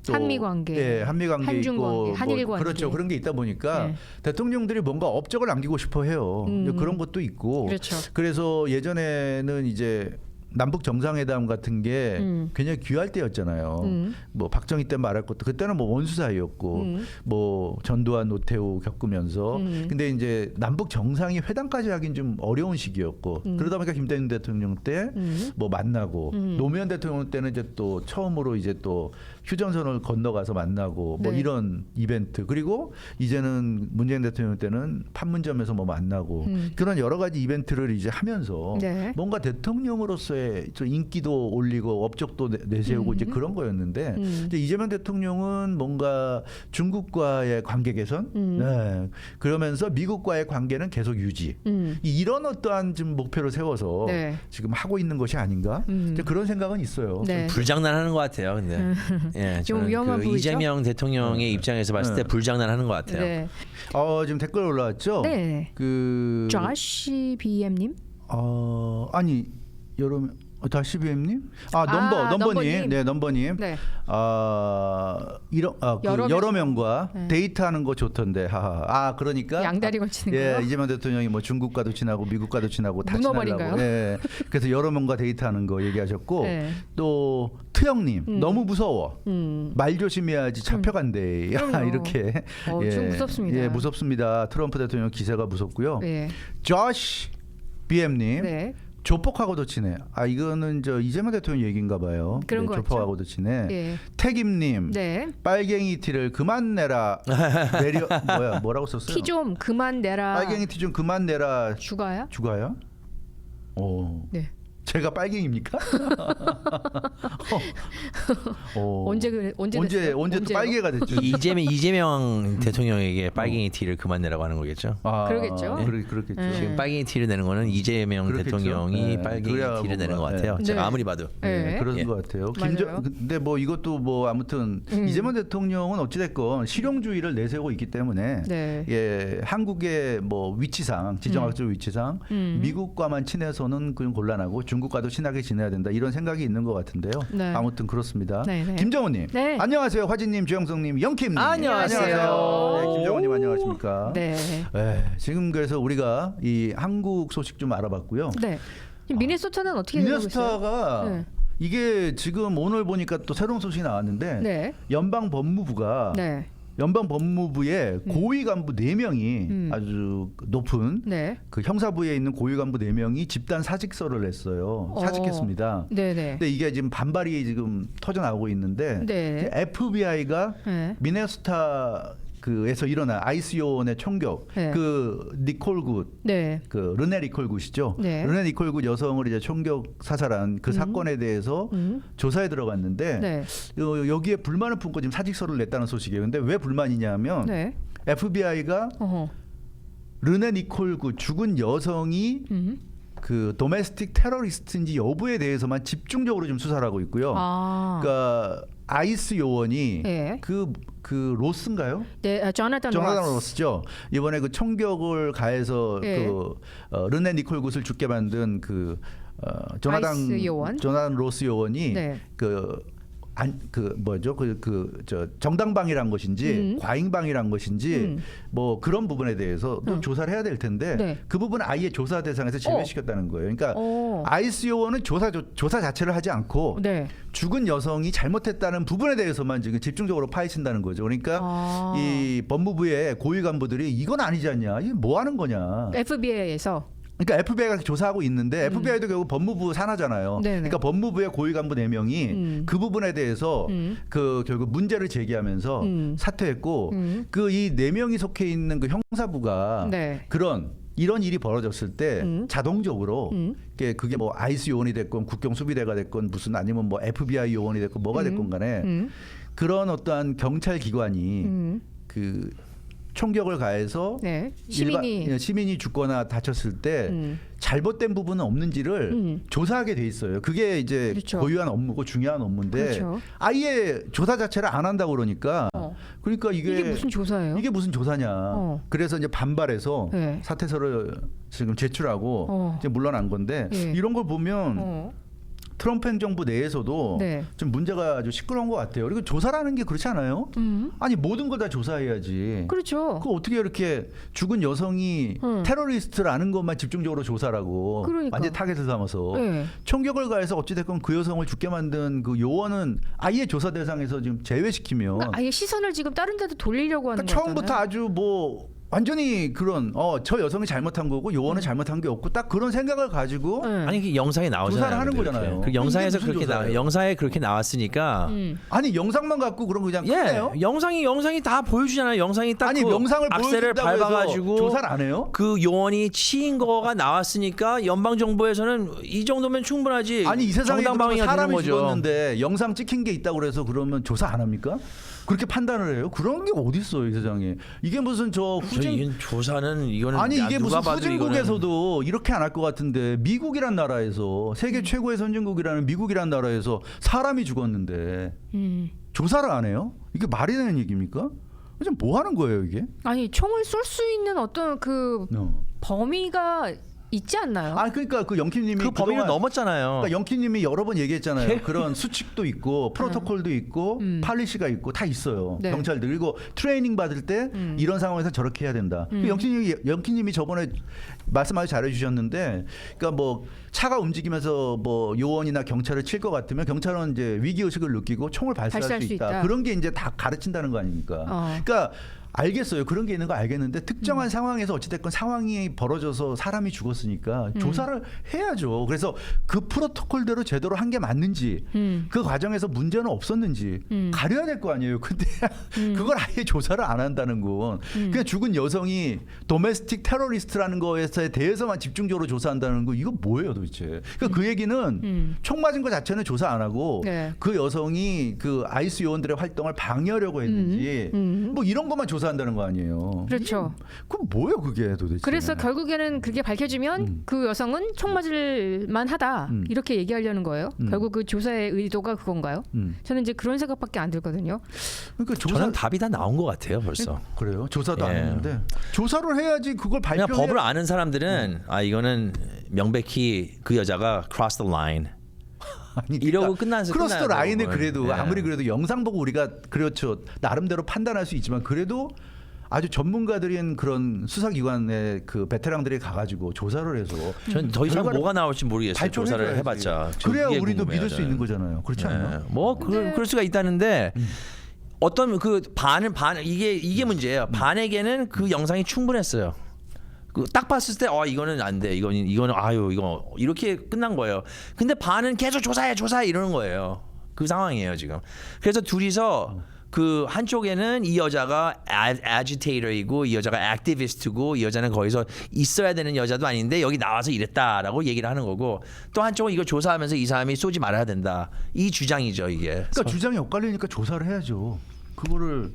또 한미 관계, 예, 한미 관계 한중 있고 관계, 한일 관계. 그렇죠. 그런 게 있다 보니까 네. 대통령들이 뭔가 업적을 남기고 싶어 해요. 그런 것도 있고. 그렇죠. 그래서 예전에는 이제 남북 정상회담 같은 게 굉장히 귀할 때였잖아요. 뭐 박정희 때 말할 것도 그때는 뭐 원수 사이였고 뭐 전두환 노태우 겪으면서 근데 이제 남북 정상이 회담까지 하긴 좀 어려운 시기였고 그러다 보니까 김대중 대통령 때 뭐 만나고 노무현 대통령 때는 이제 또 처음으로 이제 또 휴전선을 건너가서 만나고 뭐 네. 이런 이벤트 그리고 이제는 문재인 대통령 때는 판문점에서 뭐 만나고 그런 여러 가지 이벤트를 이제 하면서 네. 뭔가 대통령으로서의 좀 인기도 올리고 업적도 내세우고 이제 그런 거였는데 이제 이재명 대통령은 뭔가 중국과의 관계 개선, 네. 그러면서 미국과의 관계는 계속 유지. 이런 어떠한 좀 목표를 세워서 네. 지금 하고 있는 것이 아닌가? 이제 그런 생각은 있어요. 네. 불장난하는 것 같아요. 근데 예, 좀 저는 위험한 그 보이죠? 이재명 대통령의 입장에서 봤을 때 불장난하는 것 같아요. 네. 지금 댓글 올라왔죠? 네. 그 조시 BM님. 아니 여러분 다시 BM님? 넘버님. 넘버님. 네, 넘버님. 네. 여러 명과 네. 데이트하는 거 좋던데. 하하. 그러니까 양다리 걸치는 예, 거요? 이재명 대통령이 뭐 중국과도 친하고 미국과도 친하고 다 문어발인가요? 친하려고. 예. 그래서 여러 명과 데이트하는 거 얘기하셨고 네. 또 트영님 너무 무서워. 말 조심해야지 잡혀간대. 그럼요. 이렇게. 좀 무섭습니다. 예, 무섭습니다. 트럼프 대통령 기세가 무섭고요. 네. 조시 BM님. 네. 조폭하고도 치네. 이거는 저 이재명 대통령 얘기인가 봐요. 그런 거 조폭하고도 치네. 예. 태김님, 네. 빨갱이 티를 그만 내라. 뭐라고 썼어요? 티 좀 그만 내라. 빨갱이 티 좀 그만 내라. 주가야? 주가야? 네. 제가 빨갱입니까? 언제 됐어요? 언제 또 언제요? 빨개가 됐죠? 이재명 대통령에게 빨갱이 티를 그만 내라고 하는 거겠죠. 그러겠죠. 그렇겠죠. 네. 지금 빨갱이 티를 내는 거는 이재명 그렇겠죠. 대통령이 네. 빨갱이 그래야 티를 내는 것 뭔가, 같아요. 네. 제가 네. 아무리 봐도. 네. 그런 예. 것 같아요. 맞아요. 근데 뭐 이것도 뭐 아무튼 이재명 대통령은 어찌됐건 실용주의를 내세우고 있기 때문에 네. 예, 한국의 뭐 위치상 지정학적 위치상 미국과만 친해서는 그좀 곤란하고 중국과도 친하게 지내야 된다 이런 생각이 있는 것 같은데요. 네. 아무튼 그렇습니다. 네, 네. 김정은님, 네. 안녕하세요. 화진님, 주영성님, 영킴님. 안녕하세요. 네, 김정은님 안녕하십니까? 네. 지금 그래서 우리가 이 한국 소식 좀 알아봤고요. 네. 미네소타는 어떻게 되고 있어요? 미네소타가 네. 이게 지금 오늘 보니까 또 새로운 소식이 나왔는데 네. 연방 법무부가 네. 연방 법무부의 고위 간부 4명이 아주 높은 네. 그 형사부에 있는 고위 간부 4명이 집단 사직서를 냈어요. 사직했습니다. 네, 네. 근데 이게 지금 반발이 지금 터져 나오고 있는데 네. FBI가 네. 미네소타 그에서 일어난 아이스 요원의 총격 네. 그 니콜 굿 네. 그 르네 니콜 굿이죠. 네. 르네 니콜 굿 여성을 이제 총격 사살한 그 사건에 대해서 조사에 들어갔는데 네. 여기에 불만을 품고 지금 사직서를 냈다는 소식이에요. 근데 왜 불만이냐면 네. FBI가 어허. 르네 니콜 굿 죽은 여성이 그 도메스틱 테러리스트인지 여부에 대해서만 집중적으로 좀 수사를 하고 있고요. 그러니까 아이스 요원이 네. 그 로스인가요? 네, 조나단 로스죠. 이번에 그 총격을 가해서 네. 르네 니콜 굿을 죽게 만든 그 아이스 요원? 조나단 로스 요원이 네. 그 정당방위란 것인지 과잉방위란 것인지 뭐 그런 부분에 대해서 또 조사를 해야 될 텐데 네. 그 부분은 아예 조사 대상에서 제외시켰다는 거예요. 그러니까 아이스 요원은 조사 자체를 하지 않고 네. 죽은 여성이 잘못했다는 부분에 대해서만 지금 집중적으로 파헤친다는 거죠. 그러니까 이 법무부의 고위 간부들이 이건 아니지 않냐, 이게 뭐 하는 거냐. FBI에서 그러니까 FBI가 조사하고 있는데 FBI도 결국 법무부 산하잖아요. 네네. 그러니까 법무부의 고위 간부 4명이 그 부분에 대해서 그 결국 문제를 제기하면서 사퇴했고 그 이 4명이 속해 있는 그 형사부가 네. 이런 일이 벌어졌을 때 자동적으로 그게 뭐 아이스 요원이 됐건 국경 수비대가 됐건 무슨 아니면 뭐 FBI 요원이 됐건 뭐가 됐건 간에 그런 어떠한 경찰 기관이 그 총격을 가해서 네. 시민이 죽거나 다쳤을 때 잘못된 부분은 없는지를 조사하게 돼 있어요. 그게 이제 그렇죠. 고유한 업무고 중요한 업무인데 그렇죠. 아예 조사 자체를 안 한다고 그러니까 그러니까 이게 무슨 조사예요? 이게 무슨 조사냐. 그래서 이제 반발해서 네. 사퇴서를 지금 제출하고 이제 물러난 건데 네. 이런 걸 보면 트럼프 행정부 내에서도 네. 좀 문제가 아주 시끄러운 것 같아요. 그리고 조사라는 게 그렇지 않아요? 아니 모든 걸 다 조사해야지. 그렇죠. 그 어떻게 이렇게 죽은 여성이 테러리스트라는 것만 집중적으로 조사라고 그러니까. 완전 타겟을 삼아서 네. 총격을 가해서 어찌됐건 그 여성을 죽게 만든 그 요원은 아예 조사 대상에서 지금 제외시키면 그러니까 아예 시선을 지금 다른 데도 돌리려고 하는 그러니까 거잖아요. 처음부터 아주 뭐 완전히 그런 저 여성이 잘못한 거고 요원은 잘못한 게 없고 딱 그런 생각을 가지고 네. 아니 그 영상에 나오잖아요. 조사를 하는 근데 거잖아요. 이렇게. 그 영상에서 이게 무슨 그렇게 조사예요? 영상에 그렇게 나왔으니까 아니 영상만 갖고 그런 거 그냥 끝내요? 영상이 다 보여주잖아요. 영상이 딱 아니 그 영상을 악셀을 보여준다고 해서 밟아가지고 조사를 안 해요? 그 요원이 치인 거가 나왔으니까 연방 정부에서는 이 정도면 충분하지. 아니 이 세상에 정당방위가 되는 사람이 거죠. 죽었는데 영상 찍힌 게 있다고 그래서 그러면 조사 안 합니까? 그렇게 판단을 해요? 그런 게 어디 있어요 이 세상에? 이게 무슨 이건 조사는 이거는 아니 이게 누가 무슨 봐도 후진국에서도 이렇게 안 할 것 같은데 미국이란 나라에서 세계 최고의 선진국이라는 미국이란 나라에서 사람이 죽었는데 조사를 안 해요? 이게 말이 되는 얘기입니까? 지금 뭐 하는 거예요 이게? 아니 총을 쏠 수 있는 어떤 그 범위가 있지 않나요? 아 그러니까 그 영키님이 그 범위를 그동안 넘었잖아요. 그러니까 영키님이 여러 번 얘기했잖아요. 그런 수칙도 있고 프로토콜도 있고 팔리시가 있고 다 있어요. 네. 경찰들 그리고 트레이닝 받을 때 이런 상황에서 저렇게 해야 된다. 영키님이 저번에 말씀 아주 잘해주셨는데, 그러니까 뭐 차가 움직이면서 뭐 요원이나 경찰을 칠 것 같으면 경찰은 이제 위기 의식을 느끼고 총을 발사할 수 있다. 그런 게 이제 다 가르친다는 거 아닙니까? 그러니까. 알겠어요. 그런 게 있는 거 알겠는데 특정한 상황에서 어찌됐건 상황이 벌어져서 사람이 죽었으니까 조사를 해야죠. 그래서 그 프로토콜대로 제대로 한 게 맞는지 그 과정에서 문제는 없었는지 가려야 될 거 아니에요. 근데 그걸 아예 조사를 안 한다는 건 그냥 죽은 여성이 도메스틱 테러리스트라는 거에 대해서만 집중적으로 조사한다는 거 이거 뭐예요 도대체. 그러니까 그 얘기는 총 맞은 거 자체는 조사 안 하고 네. 그 여성이 그 아이스 요원들의 활동을 방해하려고 했는지 뭐 이런 것만 조사한다는 거 아니에요. 그렇죠. 그럼 뭐예요 그게 도대체. 그래서 결국에는 그게 밝혀지면 그 여성은 총 맞을 만하다 이렇게 얘기하려는 거예요. 결국 그 조사의 의도가 그건가요? 저는 이제 그런 생각밖에 안 들거든요. 그러니까 저는 답이 다 나온 것 같아요 벌써. 그래요? 조사도 안 예. 했는데 조사를 해야지 그걸 그냥 발표해. 법을 아는 사람들은 이거는 명백히 그 여자가 cross the line. 아니, 이러고 끝나서 크로스 더 라인을 그걸. 그래도 예. 아무리 그래도 영상 보고 우리가 그렇죠 나름대로 판단할 수 있지만 그래도 아주 전문가들인 그런 수사기관의 그 베테랑들이 가가지고 조사를 해서 전 더 이상 결과를 뭐가 나올지 모르겠어요. 발표를 조사를 해줘야지. 해봤자. 그래야 그게 우리도 궁금해요, 믿을 수 저는. 있는 거잖아요. 그렇지 않나요? 뭐 그럴 수가 있다는데 어떤 그 반 이게 문제예요. 반에게는 그 영상이 충분했어요. 그 딱 봤을 때 이거는 안 돼. 이거는 이거 이렇게 끝난 거예요. 근데 반은 계속 조사해 이러는 거예요. 그 상황이에요 지금. 그래서 둘이서 그 한쪽에는 이 여자가 agitator이고 이 여자가 activist고 이 여자는 거기서 있어야 되는 여자도 아닌데 여기 나와서 이랬다라고 얘기를 하는 거고 또 한쪽은 이거 조사하면서 이 사람이 쏘지 말아야 된다. 이 주장이죠 이게. 그러니까 주장이 엇갈리니까 조사를 해야죠. 그거를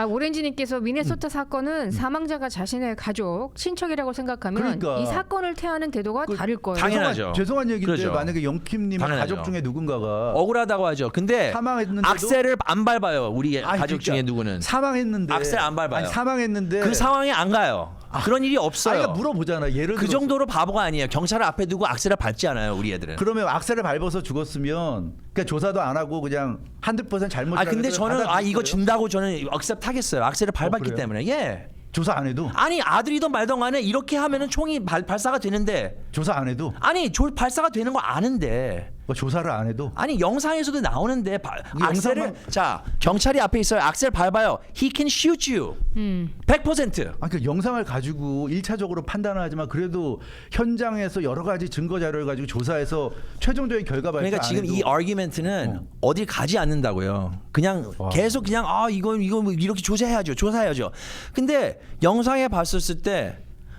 오렌지님께서 미네소타 사건은 사망자가 자신의 가족, 친척이라고 생각하면 그러니까. 이 사건을 태하는 태도가 다를 거예요. 당연하죠. 죄송한 얘기인데 그렇죠. 만약에 영킴님의 당연하죠. 가족 중에 누군가가 억울하다고 하죠. 근데 사망했는데도 악셀을 안 밟아요. 우리 가족 그러니까 중에 누구는 사망했는데 악셀 안 밟아요. 사망했는데 그 상황에 안 가요. 그런 일이 없어요. 아니, 물어보잖아. 예를 그 들어서. 정도로 바보가 아니에요. 경찰을 앞에 두고 악셀을 밟지 않아요, 우리 애들은. 그러면 악셀을 밟아서 죽었으면 그러니까 조사도 안 하고 그냥 100% 잘못이라고 근데 저는 이거 받아들일 거예요? 준다고 저는 억셉 하겠어요. 악셀을 밟았기 그래요? 때문에. 예. 조사 안 해도 아니 아들이든 말든 간에 이렇게 하면은 총이 발사가 되는데 조사 안 해도 아니 발사가 되는 거 아는데 뭐 조사를 안 해도 아니 영상에서도 나오는데 악셀을 자 경찰이 앞에 있어요. 악셀 밟아요. He can shoot you. 100%. 그 영상을 가지고 1차적으로 판단을 하지만 그래도 현장에서 여러 가지 증거 자료를 가지고 조사해서 최종적인 결과 발표 그러니까 안 지금 해도 이 아규멘트는 어딜 가지 않는다고요. 그냥 계속 그냥 이건 뭐 이렇게 조사해야죠. 근데 영상에 봤었을 때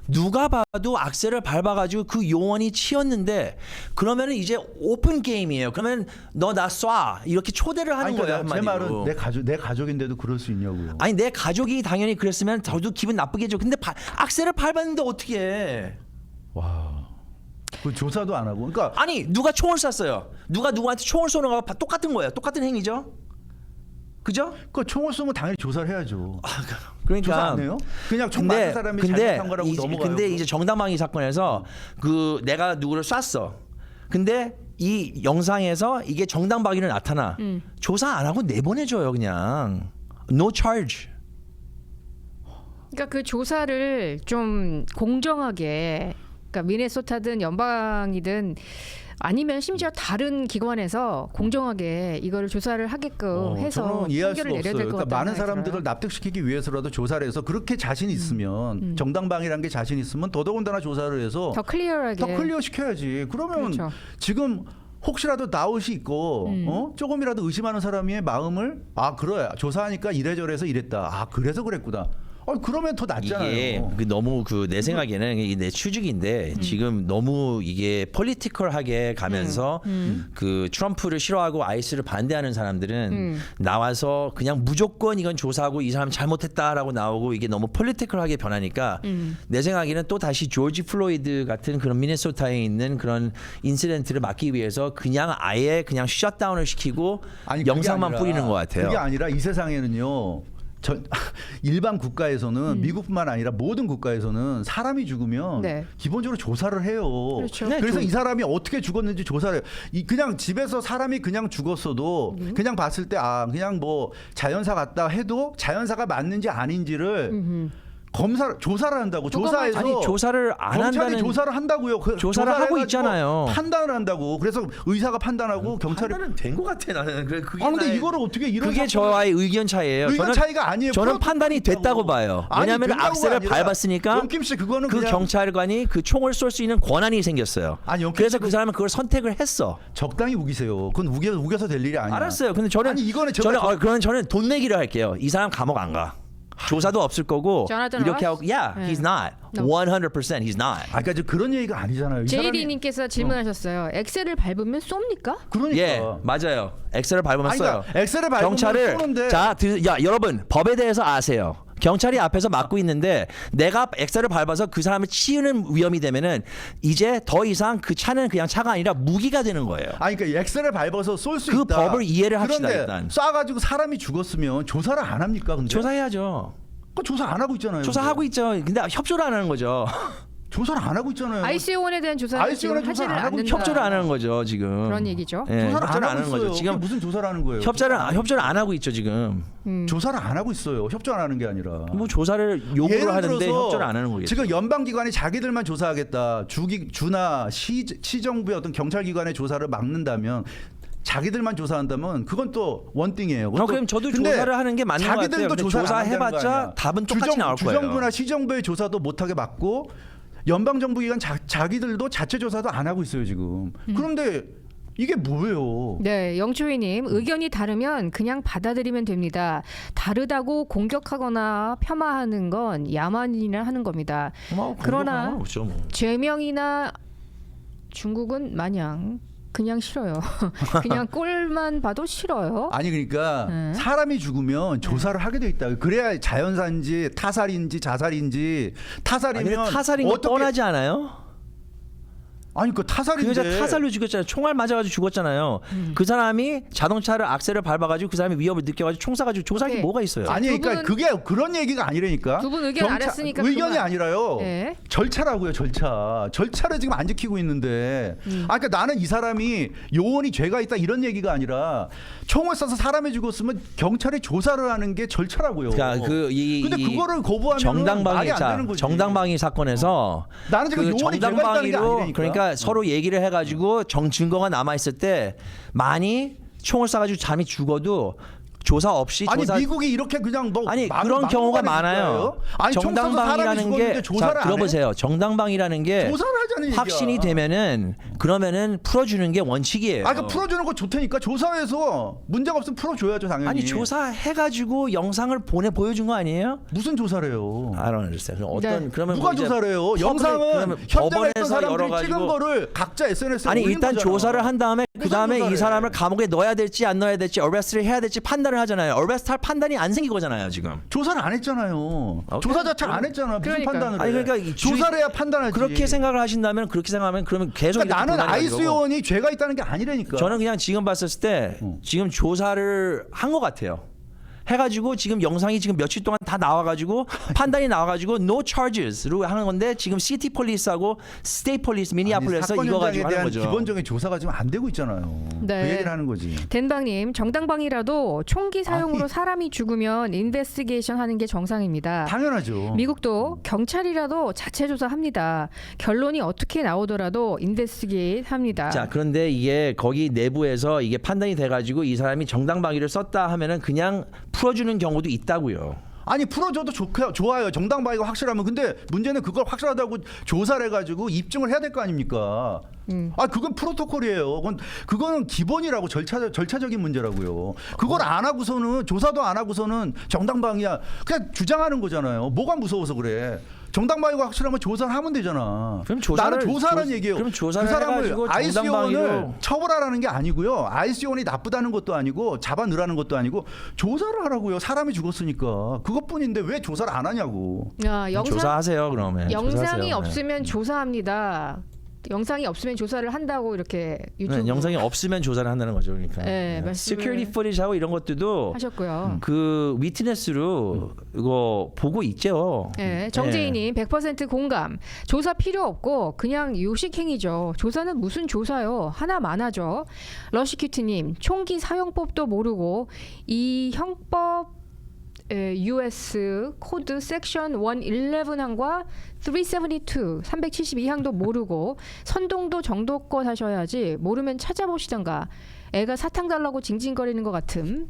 누가 봐도 악셀을 밟아가지고 그 요원이 치였는데 그러면은 이제 오픈 게임이에요. 그러면 너 나 쏴 이렇게 초대를 하는 거예요. 제 한마디로. 말은 내 가족인데도 그럴 수 있냐고요. 아니 내 가족이 당연히 그랬으면 저도 기분 나쁘겠죠. 근데 악셀을 밟았는데 어떻게 해? 와, 그 조사도 안 하고. 그러니까 아니 누가 총을 쐈어요. 누가 누구한테 총을 쏘는 거가 똑같은 거예요. 똑같은 행위죠. 그죠? 그 총을 쏘면 당연히 조사를 해야죠. 그러니까 조사 안 해요? 그냥 총 맞은 사람이 잘못한 거라고 넘어가요. 근데 이제 정당방위 사건에서 그 내가 누구를 쐈어. 근데 이 영상에서 이게 정당방위로 나타나. 조사 안 하고 내보내줘요 그냥. No charge. 그러니까 그 조사를 좀 공정하게, 그러니까 미네소타든 연방이든 아니면 심지어 다른 기관에서 공정하게 이거를 조사를 하게끔 해서 저는 이해할 수가 판결을 내려야 없어요. 될 것 그러니까 같다는 많은 생각이 사람들을 들어요. 납득시키기 위해서라도 조사를 해서 그렇게 자신 있으면 정당방위라는 게 자신 있으면 더더군다나 조사를 해서 더 클리어하게. 더 클리어 시켜야지. 그러면 그렇죠. 지금 혹시라도 나웃이 있고 조금이라도 의심하는 사람의 마음을 그래 조사하니까 이래저래서 이랬다. 그래서 그랬구나. 그러면 더 낫잖아요. 이게 너무 내 생각에는 이게 내 추측인데 지금 너무 이게 폴리티컬하게 가면서 그 트럼프를 싫어하고 아이스를 반대하는 사람들은 나와서 그냥 무조건 이건 조사하고 이 사람 잘못했다라고 나오고 이게 너무 폴리티컬하게 변하니까 내 생각에는 또 다시 조지 플로이드 같은 그런 미네소타에 있는 그런 인시덴트를 막기 위해서 그냥 아예 그냥 셧다운을 시키고 그게 영상만 아니라, 뿌리는 것 같아요. 그게 아니라 이 세상에는요. 일반 국가에서는 미국뿐만 아니라 모든 국가에서는 사람이 죽으면 네. 기본적으로 조사를 해요. 그렇죠. 네, 그래서 이 사람이 어떻게 죽었는지 조사를 해요. 그냥 집에서 사람이 그냥 죽었어도 그냥 봤을 때 그냥 뭐 자연사 같다 해도 자연사가 맞는지 아닌지를 조사를 한다고. 조사해서 아니 조사를 안 경찰이 한다는 조사를 한다고요. 조사를 하고 해가지고 있잖아요. 판단을 한다고. 그래서 의사가 판단하고 경찰이. 판단은 된 것 같아 나는. 그게 근데 이거를 어떻게 이런 그게 사건을- 저와의 의견 차이예요. 의견 차이가 아니에요. 저는 판단이 됐다고 봐요. 왜냐하면 된다고가 악셀을 아니라 밟았으니까 영김 씨 그거는 그 그냥 경찰관이 그 총을 쏠 수 있는 권한이 생겼어요. 영김 그래서 씨 그 사람은 그걸 선택을 했어. 적당히 우기세요. 그건 우겨서 될 일이 아니야. 알았어요. 근데 저는 이거는 그러면 저는 돈 내기를 할게요. 이 사람 감옥 안 가. 조사도 없을 거고 조나단 이렇게 로스? 하고 he's not. No. 100% he's not. 그러니까 그런 얘기가 아니잖아요. 이 사람이- 제이리님께서 질문하셨어요. 엑셀을 밟으면 쏩니까? 그러니까. 예, 맞아요. 엑셀을 밟으면 써요. 그러니까 엑셀을 밟으면 경찰을 쏘는데. 여러분 법에 대해서 아세요. 경찰이 앞에서 막고 있는데 내가 엑셀을 밟아서 그 사람을 치우는 위험이 되면은 이제 더 이상 그 차는 그냥 차가 아니라 무기가 되는 거예요. 그러니까 엑셀을 밟아서 쏠 수 그 있다. 법을 이해를 합시다, 그런데 일단. 쏴가지고 사람이 죽었으면 조사를 안 합니까? 근데 조사해야죠. 조사 안 하고 있잖아요. 조사하고 있죠. 근데 협조를 안 하는 거죠. 조사를 안 하고 있잖아요. ICO원에 대한 조사를 ICO원에 지금 조사를 하지를 안 하고 않는다. 협조를 안 하는 거죠 지금. 그런 얘기죠. 예, 조사를 안 하고 있어요. 지금 그게 무슨 조사를 하는 거예요? 협조를 안 하고 있죠 지금. 조사를 안 하고 있어요. 협조 안 하는 게 아니라. 뭐 조사를 요구를 예를 하는데 들어서 협조를 안 하는 거겠죠. 지금 연방기관이 자기들만 조사하겠다. 주나 시정부의 어떤 경찰기관의 조사를 막는다면 자기들만 조사한다면 그건 또 원띵이에요. 그럼 저도 조사를 하는 게 맞는 것 같아요. 자기들도 근데 조사를 안 한다는 거 조사해봤자 아니야. 답은 똑같이 나올 거예요. 주정부나 시정부의 조사도 못하게 막고 연방정부기관 자기들도 자체 조사도 안 하고 있어요 지금. 그런데 이게 뭐예요? 네, 영초이님 의견이 다르면 그냥 받아들이면 됩니다. 다르다고 공격하거나 폄하하는 건 야만이나 하는 겁니다. 그러나 없죠, 뭐. 죄명이나 중국은 마냥 그냥 싫어요. 그냥 꼴만 봐도 싫어요. 아니 그러니까 사람이 죽으면 조사를 하게 돼 있다. 그래야 자연사인지 타살인지 자살인지 타살이면 타살인 거 뻔하지 않아요? 아니 그 그 타살인데. 여자 타살로 죽였잖아요. 총알 맞아가지고 죽었잖아요. 그 사람이 자동차를 악셀을 밟아가지고 그 사람이 위협을 느껴가지고 총 쏴가지고 조사할 게 오케이. 뭐가 있어요? 아니 두 그러니까 분은- 그게 그런 얘기가 아니라니까. 두 분 의견 안 했으니까 의견이 그만. 아니라요. 네. 절차라고요, 절차를 지금 안 지키고 있는데. 아 그러니까 나는 이 사람이 요원이 죄가 있다 이런 얘기가 아니라 총을 쏴서 사람이 죽었으면 경찰이 조사를 하는 게 절차라고요. 그러니까 근데 그거를 거부하면 정당방위 말이 안 되는 거지. 정당방위 사건에서 나는 지금 요원이 죄가 있다는 게 정당방위로 아니라니까. 그러니까 서로 얘기를 해가지고 증거가 남아 있을 때 많이 총을 쏴가지고 잠이 죽어도 조사 없이 아니 조사 미국이 이렇게 그냥 뭐 아니 막- 그런 막 경우가 막아내는 많아요. 거예요? 아니 총 쏴서 사람이 정당방위라는 죽었는데 게 조사를 자, 안 해? 들어보세요. 정당방위라는 게 조사를 하자는 얘기야. 확신이 되면은 그러면은 풀어주는 게 원칙이에요. 아, 그 풀어주는 거 좋다니까. 조사해서 문제가 없으면 풀어줘야죠, 당연히. 아니 조사해가지고 영상을 보여준 거 아니에요? 무슨 조사래요? I don't understand. 그럼 어떤 네. 그러면 누가 뭐 이제 조사를 해요? 퍼블릭- 영상은 그러면 현장에 있던 법원에서 사람들이 열어가지고- 찍은 거를 각자 SNS에 아니 올린 일단 거잖아. 조사를 한 다음에 그 무슨 다음에 이 조사를 사람을 해? 감옥에 넣어야 될지 안 넣어야 될지 어레스트를 해야 될지 판단을 하잖아요. 어레스트할 판단이 안 생긴 거잖아요 지금. 조사를 안 했잖아요. 오케이. 조사 자체를 안 했잖아. 무슨 그러니까. 판단을 해? 아니 그러니까 이 조사를 해야 판단하지. 그렇게 생각을 하신다면 그렇게 생각하면 그러면 계속 그러니까 이렇게 나는 불만이 아이스 가지고. 요원이 죄가 있다는 게 아니라니까. 저는 그냥 지금 봤을 때 지금 조사를 한 것 같아요. 해가지고 지금 영상이 지금 며칠 동안 다 나와가지고 판단이 나와가지고 no charges로 하는 건데 지금 시티 폴리스하고 스테이트 폴리스 미니애폴리스에서 사건 이거 현장에 가지고 하는 대한 거죠. 기본적인 조사가 지금 안 되고 있잖아요. 네. 그 얘기를 하는 거지. 덴방님, 정당방위라도 총기 사용으로 아니. 사람이 죽으면 인베스티게이션 하는 게 정상입니다. 당연하죠. 미국도 경찰이라도 자체 조사합니다. 결론이 어떻게 나오더라도 인베스티게이트 합니다. 자 그런데 이게 거기 내부에서 이게 판단이 돼가지고 이 사람이 정당방위를 썼다 하면은 그냥 풀어주는 경우도 있다고요. 아니 풀어줘도 좋아요. 정당방위가 확실하면. 근데 문제는 그걸 확실하다고 조사를 해가지고 입증을 해야 될 거 아닙니까? 아 그건 프로토콜이에요. 그거는 기본이라고 절차적인 문제라고요. 그걸 안 하고서는 조사도 안 하고서는 정당방위야 그냥 주장하는 거잖아요. 뭐가 무서워서 그래? 정당방위가 확실하면 조사를 하면 되잖아. 그럼 조사를- 나는 조사라는 얘기예요. 그럼 조사를 그 사람을 해가지고 아이스요원을 정당방위로- 처벌하라는 게 아니고요. 아이스요원이 나쁘다는 것도 아니고 잡아넣으라는 것도 아니고 조사를 하라고요. 사람이 죽었으니까 그것뿐인데 왜 조사를 안 하냐고. 야, 조사하세요 그러면. 영상이 조사하세요. 없으면 조사합니다. 영상이 없으면 조사를 한다고 이렇게 유튜브 네, 영상이 없으면 조사를 한다는 거죠. 그러니까. 네, 말씀을 시큐리티 포리지하고 이런 것들도 하셨고요. 그 위트네스로 이거 보고 있죠. 네, 정재희님 100% 공감. 조사 필요 없고 그냥 요식행위죠. 조사는 무슨 조사요? 하나 많아죠. 러시큐트님 총기 사용법도 모르고 이 형법 US 코드 섹션 111항과 372, 372항도 모르고 선동도 정도껏 하셔야지 모르면 찾아보시던가. 애가 사탕 달라고 징징거리는 것 같음.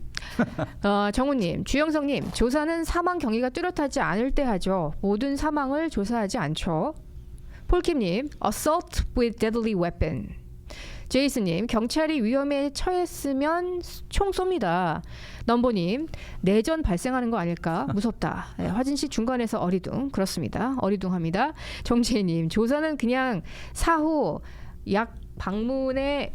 정우님, 주영성님, 조사는 사망 경위가 뚜렷하지 않을 때 하죠. 모든 사망을 조사하지 않죠. 폴킴님, assault with deadly weapon. 제이슨님, 경찰이 위험에 처했으면 총 쏩니다. 넘버님, 내전 발생하는 거 아닐까? 무섭다. 네, 화진씨 중간에서 어리둥. 그렇습니다. 어리둥합니다. 정재희님, 조사는 그냥 사후 약 방문의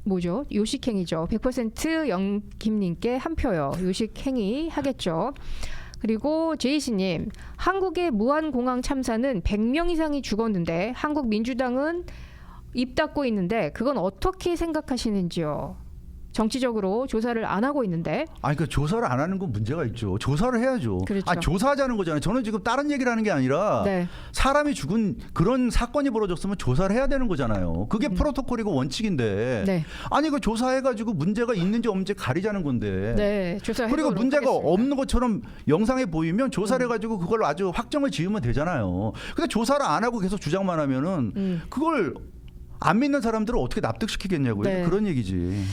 뭐죠? 요식행위죠. 100% 영김님께 한 표요. 요식행위 하겠죠. 그리고 제이씨님, 한국의 무한공항 참사는 100명 이상이 죽었는데 한국 민주당은 입 닫고 있는데 그건 어떻게 생각하시는지요? 정치적으로 조사를 안 하고 있는데. 아니 그 조사를 안 하는 건 문제가 있죠. 조사를 해야죠. 그렇죠. 아 조사하자는 거잖아요. 저는 지금 다른 얘기를 하는 게 아니라 네. 사람이 죽은 그런 사건이 벌어졌으면 조사를 해야 되는 거잖아요. 그게 프로토콜이고 원칙인데. 네. 아니 그 조사해가지고 문제가 있는지 없는지 가리자는 건데. 네, 조사해 그리고 보도록 문제가 하겠습니다. 없는 것처럼 영상에 보이면 조사를 해가지고 그걸 아주 확정을 지으면 되잖아요. 근데 조사를 안 하고 계속 주장만 하면은 그걸 안 믿는 사람들을 어떻게 납득시키겠냐고요. 네. 그런 얘기지.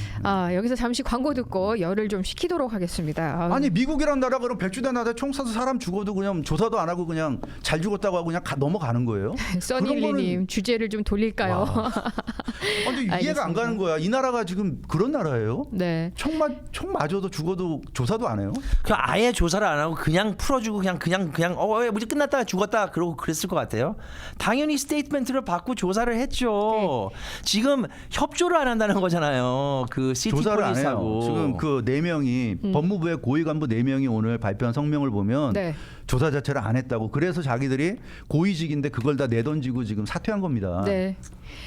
여기서 잠시 광고 듣고 열을 좀 식히도록 하겠습니다. 아니 미국이란 나라 그럼 백주대 나라에 총 쏴서 사람 죽어도 그냥 조사도 안 하고 그냥 잘 죽었다고 하고 그냥 넘어가는 거예요? 써니릴리님 주제를 좀 돌릴까요? 근데 이해가 알겠습니다. 안 가는 거야. 이 나라가 지금 그런 나라예요? 네. 총 맞아도 죽어도 조사도 안 해요? 그 아예 조사를 안 하고 그냥 풀어주고 그냥 무지 끝났다 죽었다 그러고 그랬을 것 같아요. 당연히 스테이트멘트를 받고 조사를 했죠. 하고 지금 협조를 안 한다는 거잖아요. 그 시티 조사를 안 해요. 폴리스하고 지금 그 4명이 법무부의 고위 간부 4명이 오늘 발표한 성명을 보면 네. 조사 자체를 안 했다고. 그래서 자기들이 고위직인데 그걸 다 내던지고 지금 사퇴한 겁니다. 네.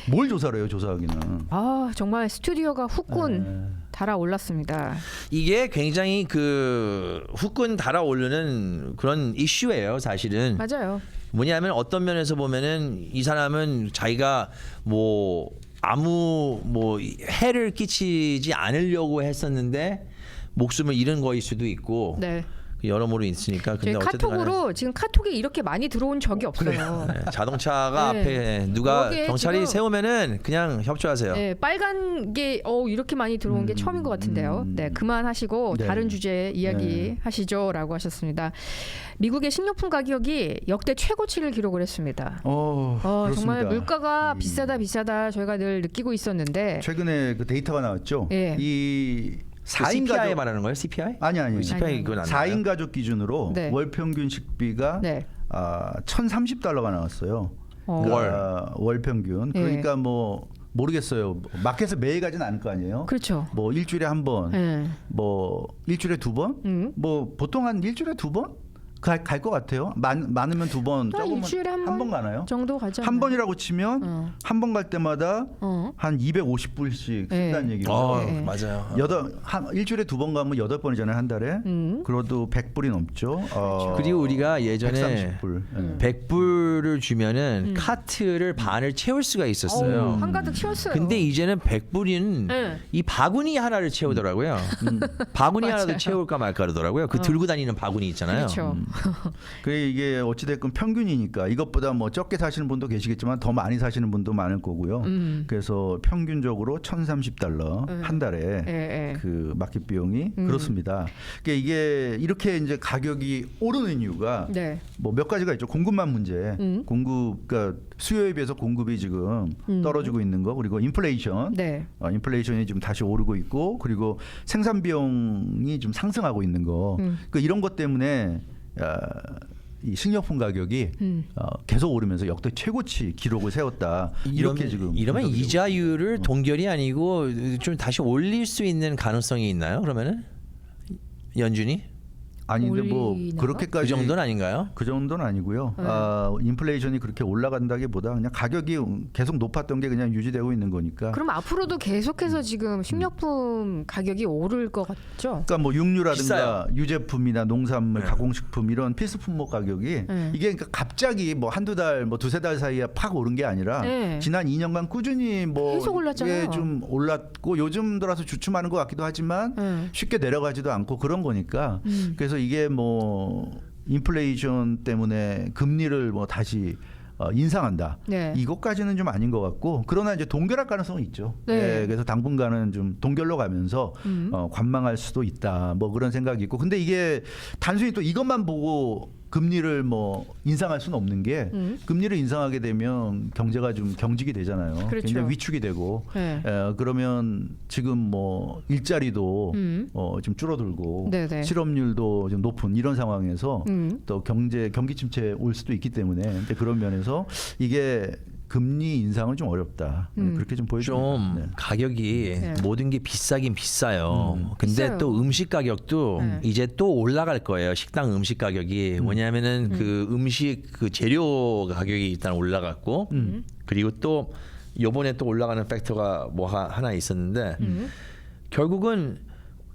뭘 조사를 해요, 조사하기는. 아 정말 스튜디오가 후끈 네. 달아올랐습니다. 이게 굉장히 그 후끈 달아오르는 그런 이슈예요, 사실은. 맞아요. 뭐냐면 어떤 면에서 보면은 이 사람은 자기가 뭐 아무 뭐 해를 끼치지 않으려고 했었는데 목숨을 잃은 거일 수도 있고 네. 여러모로 있으니까. 근데 저희 어쨌든 간에 카톡으로 지금 카톡이 이렇게 많이 들어온 적이 없어요. 네, 자동차가 네. 앞에 누가 여기에 경찰이 지금- 세우면은 그냥 협조하세요. 네, 빨간 게 이렇게 많이 들어온 게 처음인 것 같은데요. 네, 그만하시고 네. 다른 주제 이야기 하시죠라고 하셨습니다. 미국의 식료품 가격이 역대 최고치를 기록을 했습니다. 그렇습니다. 정말 물가가 비싸다 저희가 늘 느끼고 있었는데 최근에 그 데이터가 나왔죠. 예. 이 그 4인 CPI 가족 말하는 거예요? CPI? 아니. CPI 그건 안 4인 가족 기준으로 네. 월 평균 식비가 네. $1,030가 나왔어요. 월 평균. 예. 그러니까 뭐 모르겠어요. 마켓에 매일 가진 않을 거 아니에요. 그렇죠. 뭐 일주일에 한 번, 네. 뭐 일주일에 두 번, 뭐 보통 한 일주일에 두 번 갈 것 같아요. 많으면 두 번, 적으면 일주일에 한 번 가나요? 정도 가죠. 한 번이라고 치면 한 번 갈 때마다 한 250불씩 쓴다는 네. 얘기죠. 네. 맞아요. 일주일에 두 번 가면 8번이잖아요, 한 달에. 그래도 100불이 넘죠. 그리고 우리가 예전에 130불. 100불을 주면은 카트를 반을 채울 수가 있었어요. 한가득 채웠어요. 근데 이제는 100불인 네. 이 바구니 하나를 채우더라고요. 바구니 하나도 맞아요. 채울까 말까 그러더라고요. 그 들고 다니는 바구니 있잖아요. 그렇죠. 그래 이게 어찌됐건 평균이니까 이것보다 뭐 적게 사시는 분도 계시겠지만 더 많이 사시는 분도 많을 거고요. 그래서 평균적으로 $1,030 한 달에 예. 그 마켓 비용이 그렇습니다. 그러니까 이게 이렇게 이제 가격이 오르는 이유가 네. 뭐 몇 가지가 있죠. 공급만 문제. 그러니까 수요에 비해서 공급이 지금 떨어지고 있는 거, 그리고 인플레이션. 네. 인플레이션이 지금 다시 오르고 있고, 그리고 생산 비용이 좀 상승하고 있는 거. 그러니까 이런 것 때문에 이 식료품 가격이 계속 오르면서 역대 최고치 기록을 세웠다. 이렇게 지금 이러면 분석이 되고 이자율을 동결이 아니고 좀 다시 올릴 수 있는 가능성이 있나요? 그러면은 연준이 아닌데 뭐 올리나요? 그렇게까지 그 정도는 아닌가요? 그 정도는 아니고요. 네. 인플레이션이 그렇게 올라간다기보다 그냥 가격이 계속 높았던 게 그냥 유지되고 있는 거니까. 그럼 앞으로도 계속해서 지금 식료품 가격이 오를 것 같죠? 그러니까 뭐 육류라든가 비싸요. 유제품이나 농산물, 네. 가공식품 이런 필수 품목 가격이 이게 그러니까 갑자기 뭐 한두 달, 뭐 두세 달 사이에 팍 오른 게 아니라 네. 지난 2년간 꾸준히 뭐 계속 올랐잖아요. 이게 좀 올랐고 요즘 들어서 주춤하는 것 같기도 하지만 쉽게 내려가지도 않고 그런 거니까. 그래서 이게 뭐 인플레이션 때문에 금리를 뭐 다시 인상한다. 네. 이것까지는 좀 아닌 것 같고, 그러나 이제 동결할 가능성은 있죠. 네. 그래서 당분간은 좀 동결로 가면서 관망할 수도 있다. 뭐 그런 생각이 있고, 근데 이게 단순히 또 이것만 보고 금리를 뭐 인상할 수는 없는 게 금리를 인상하게 되면 경제가 좀 경직이 되잖아요. 그렇죠. 굉장히 위축이 되고 네. 그러면 지금 뭐 일자리도 좀 줄어들고 네네. 실업률도 좀 높은 이런 상황에서 또 경기 침체 올 수도 있기 때문에 이제 그런 면에서 이게 금리 인상은 좀 어렵다. 그렇게 좀 보여집니다. 좀 네. 가격이 네. 모든 게 비싸긴 비싸요. 근데 비싸요. 또 음식 가격도 네. 이제 또 올라갈 거예요. 식당 음식 가격이. 뭐냐면은 그 음식 그 재료 가격이 일단 올라갔고, 그리고 또 요번에 또 올라가는 팩터가 뭐 하나 있었는데 결국은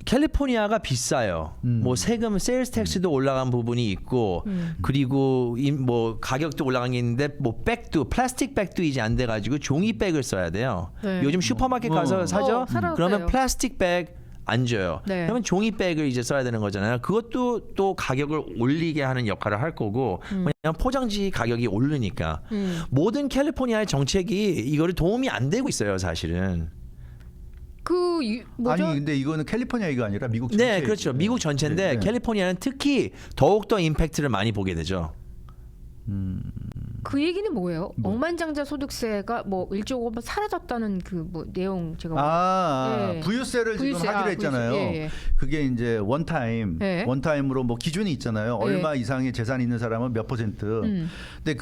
캘리포니아가 비싸요. 뭐 세금, 세일스 텍스도 올라간 부분이 있고, 그리고 뭐 가격도 올라간 게 있는데 뭐 백도 플라스틱 백도 이제 안 돼 가지고 종이 백을 써야 돼요. 네. 요즘 슈퍼마켓 가서 사죠. 사러 그러면 가요. 플라스틱 백 안 줘요. 네. 그러면 종이 백을 이제 써야 되는 거잖아요. 그것도 또 가격을 올리게 하는 역할을 할 거고, 왜냐면 포장지 가격이 오르니까. 모든 캘리포니아의 정책이 이거를 도움이 안 되고 있어요, 사실은. 뭐죠? 아니 근데 이거는 캘리포니아가 아니라 미국 전체. 네, 그렇죠. 미국 전체인데 네. 캘리포니아는 특히 더욱 더 임팩트를 많이 보게 되죠. 그 얘기는 뭐예요? 억만장자 소득세가 뭐 일종으로 사라졌다는 그 뭐 내용 제가 예. 부유세를 부유세, 지금 하기로 했잖아요. 부유세. 예, 예. 그게 이제 원타임으로 뭐 기준이 있잖아요. 예. 얼마 이상의 재산이 있는 사람은 몇 %. 근데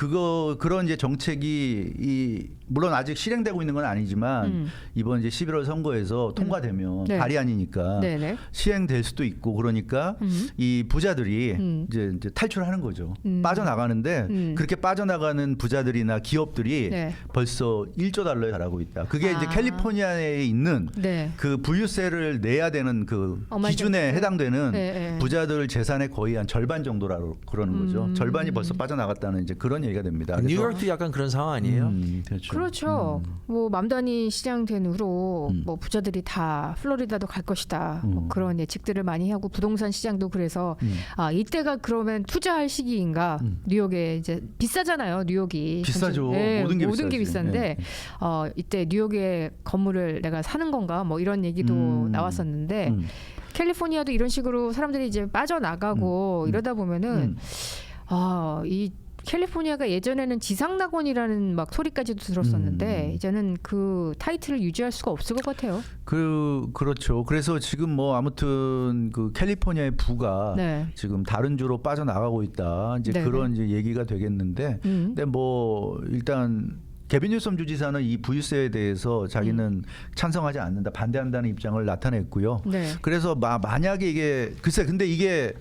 그런 이제 정책이 물론 아직 실행되고 있는 건 아니지만 이번 이제 11월 선거에서 통과되면 네. 발의안이니까 네네. 시행될 수도 있고 그러니까 이 부자들이 이제 탈출하는 거죠. 빠져나가는데 그렇게 빠져나가는 부자들이나 기업들이 네. 벌써 1조 달러에 달하고 있다. 그게 이제 캘리포니아에 있는 네. 그 부유세를 내야 되는 그 기준에 어마어마하죠. 해당되는 네. 부자들 재산의 거의 한 절반 정도라고 그러는 거죠. 절반이 벌써 빠져나갔다는 이제 그런 얘기가 됩니다. 그래서 뉴욕도 약간 그런 상황 아니에요? 그렇죠. 뭐 맘다니 시장 된 후로 뭐 부자들이 다 플로리다도 갈 것이다. 뭐 그런 예측들을 많이 하고 부동산 시장도 그래서 이때가 그러면 투자할 시기인가? 뉴욕에 이제 비싸잖아요. 뉴욕이 비싸죠. 네, 모든 게 비싼데 비싼데. 이때 뉴욕의 건물을 내가 사는 건가? 뭐 이런 얘기도 나왔었는데 캘리포니아도 이런 식으로 사람들이 이제 빠져나가고 이러다 보면은 이 캘리포니아가 예전에는 지상낙원이라는 막 소리까지도 들었었는데 이제는 그 타이틀을 유지할 수가 없을 것 같아요. 그렇죠. 그래서 지금 뭐 아무튼 그 캘리포니아의 부가 네. 지금 다른 주로 빠져나가고 있다. 이제 네네. 그런 이제 얘기가 되겠는데, 근데 뭐 일단 개빈 뉴섬 주지사는 이 부유세에 대해서 자기는 찬성하지 않는다, 반대한다는 입장을 나타냈고요. 네. 그래서 만약에 이게 글쎄, 근데 이게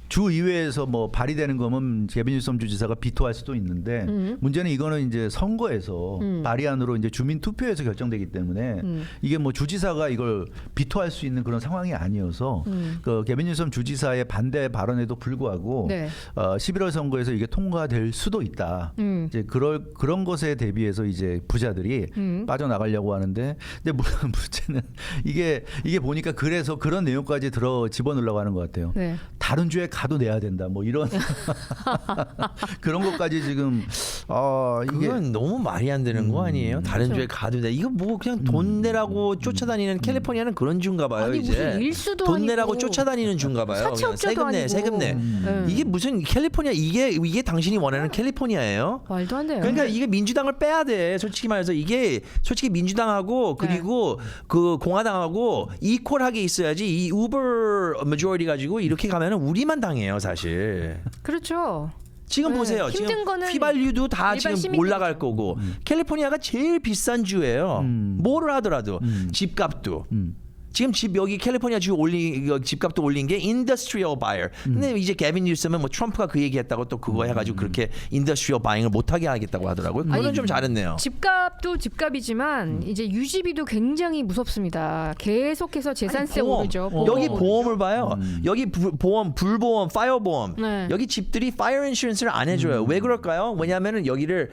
주의회에서 뭐 발의되는 거면 개빈 뉴섬 주지사가 비토할 수도 있는데 문제는 이거는 이제 선거에서 발의안으로 이제 주민 투표에서 결정되기 때문에 이게 뭐 주지사가 이걸 비토할 수 있는 그런 상황이 아니어서 그 개빈 뉴섬 주지사의 반대 발언에도 불구하고 네. 11월 선거에서 이게 통과될 수도 있다. 이제 그런 것에 대비해서 이제 부자들이 빠져나가려고 하는데, 근데 문제는 이게 보니까 그래서 그런 내용까지 집어넣으려고 하는 것 같아요. 네. 다른 주에 가도 내야 된다. 뭐 이런 그런 것까지 지금 이게 그건 너무 말이 안 되는 거 아니에요? 다른 주에 가도 돼. 이거 뭐 그냥 돈 내라고 쫓아다니는 캘리포니아는 그런 주인가 봐요. 아니, 이제 무슨 일수도 돈 아니고 내라고 쫓아다니는 주인가 봐요. 그냥 사채업자도 세금 내. 아니고. 이게 무슨 캘리포니아 이게 당신이 원하는 캘리포니아예요? 말도 안 돼요. 그러니까 이게 민주당을 빼야 돼. 솔직히 말해서 이게 솔직히 민주당하고 그리고 그 공화당하고 이퀄하게 있어야지. 이 우버 메조리티 가지고 이렇게 가면은 우리만 당해요, 사실. 그렇죠. 지금 네, 보세요. 힘든 지금 거는 휘발유도 다 일반 지금 시민들이 올라갈 거고 캘리포니아가 제일 비싼 주예요. 뭐를 하더라도 집값도. 지금 집 여기 캘리포니아 주 집값도 올린 게 industrial buyer. 근데 이제 개빈 뉴섬은 뭐 트럼프가 그 얘기했다고 또 그거 해가지고 그렇게 industrial buying을 못하게 하겠다고 하더라고요. 그거는 좀 잘했네요. 집값도 집값이지만 이제 유지비도 굉장히 무섭습니다. 계속해서 재산세 오르죠. 여기 보험 보험을 봐요. 여기 보험, 불보험, 파이어 보험. 네. 여기 집들이 파이어 인슈런스를 안 해줘요. 왜 그럴까요? 왜냐하면은 여기를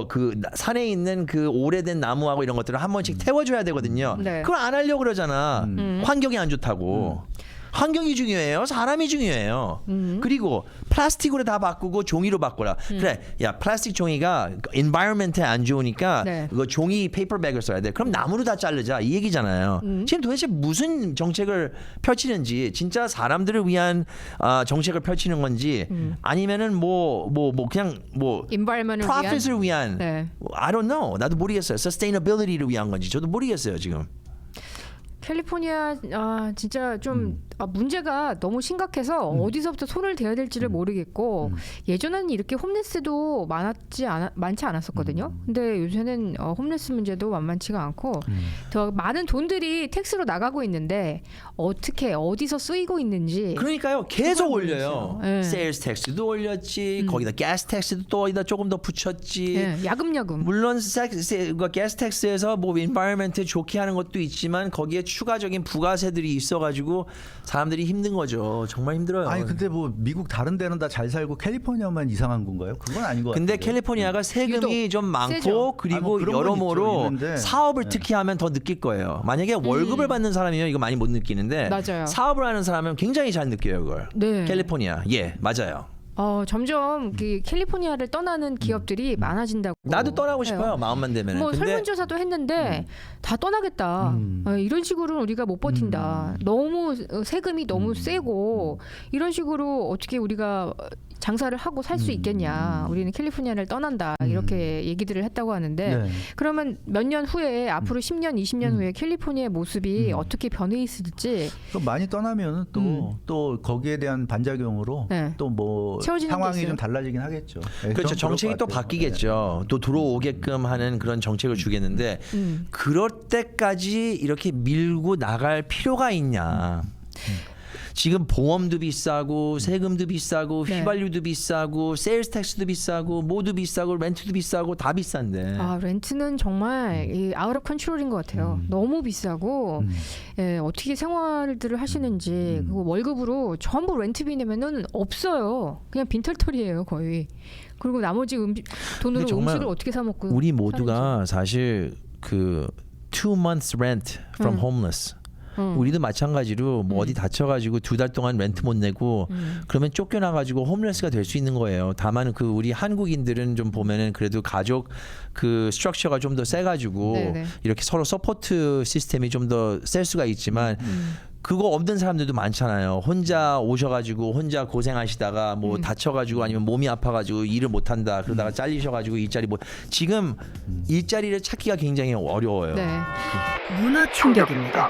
그 산에 있는 그 오래된 나무하고 이런 것들을 한 번씩 태워줘야 되거든요. 네. 그걸 안 하려고 그러잖아. 환경이 안 좋다고. 환경이 중요해요. 사람이 중요해요. 그리고 플라스틱으로 다 바꾸고 종이로 바꿔라. 그래, 야 플라스틱 종이가 environment에 안 좋으니까 네. 이거 종이 페이퍼백을 써야 돼. 그럼 나무로 다 자르자 이 얘기잖아요. 지금 도대체 무슨 정책을 펼치는지, 진짜 사람들을 위한 정책을 펼치는 건지, 아니면은 뭐 그냥 뭐 인바이먼을 profit을 위한 네. I don't know. 나도 모르겠어요. sustainability를 위한 건지 저도 모르겠어요 지금. 캘리포니아 진짜 좀 문제가 너무 심각해서 어디서부터 손을 대야 될지를 모르겠고 예전에는 이렇게 홈레스도 많지 않았었거든요. 근데 요새는 홈레스 문제도 만만치가 않고 더 많은 돈들이 텍스로 나가고 있는데 어떻게 어디서 쓰이고 있는지 그러니까요. 계속 올려요. 네. 세일즈 텍스도 올렸지. 거기다 가스 텍스도 또 어디다 조금 더 붙였지. 네, 야금야금. 물론 가스 텍스에서 뭐 인바이러먼트 좋게 하는 것도 있지만 거기에 추가적인 부가세들이 있어가지고 사람들이 힘든 거죠. 정말 힘들어요. 아니 근데 뭐 미국 다른 데는 다 잘 살고 캘리포니아만 이상한 건가요? 그건 아닌 것 같아요. 근데 캘리포니아가 세금이 좀 많고 세죠. 그리고 뭐 그런 건 여러모로 있는데. 사업을 특히 하면 더 느낄 거예요. 만약에 월급을 받는 사람이면 이거 많이 못 느끼는데 맞아요. 사업을 하는 사람은 굉장히 잘 느껴요 그걸. 네. 캘리포니아. 예, 맞아요. 점점 그 캘리포니아를 떠나는 기업들이 많아진다고. 나도 떠나고 해요. 싶어요. 마음만 되면. 뭐 설문조사도 했는데 다 떠나겠다. 이런 식으로는 우리가 못 버틴다. 너무 세금이 너무 세고 이런 식으로 어떻게 우리가 장사를 하고 살 수 있겠냐. 우리는 캘리포니아를 떠난다. 이렇게 얘기들을 했다고 하는데 네. 그러면 몇 년 후에 앞으로 10년, 20년 후에 캘리포니아의 모습이 어떻게 변해 있을지 그럼 많이 떠나면 또 거기에 대한 반작용으로 네. 또 뭐 채워지는 게 상황이 있어요. 좀 달라지긴 하겠죠. 네, 그렇죠. 그런 정책이 것 또 같아요. 바뀌겠죠. 또 들어오게끔 하는 그런 정책을 주겠는데 그럴 때까지 이렇게 밀고 나갈 필요가 있냐. 지금 보험도 비싸고 세금도 비싸고 네. 휘발유도 비싸고 세일스 텍스도 비싸고 뭐도 비싸고 렌트도 비싸고 다 비싼데. 렌트는 정말 이 아웃 오브 컨트롤인 것 같아요. 너무 비싸고 어떻게 생활들을 하시는지 그리고 월급으로 전부 렌트비 내면은 없어요. 그냥 빈털터리예요 거의. 그리고 나머지 돈으로 근데 정말 음식을 어떻게 사 먹고 우리 모두가 사실 그 2 months rent from homeless. 우리도 마찬가지로 뭐 어디 다쳐가지고 2달 동안 렌트 못 내고 그러면 쫓겨나가지고 홈레스가 될 수 있는 거예요. 다만 그 우리 한국인들은 좀 보면은 그래도 가족 그 스트럭처가 좀 더 세가지고 네네. 이렇게 서로 서포트 시스템이 좀 더 셀 수가 있지만 그거 없는 사람들도 많잖아요. 혼자 오셔가지고 혼자 고생하시다가 뭐 다쳐가지고 아니면 몸이 아파가지고 일을 못한다 그러다가 잘리셔가지고 일자리 못 지금 일자리를 찾기가 굉장히 어려워요. 네. 문화 충격입니다.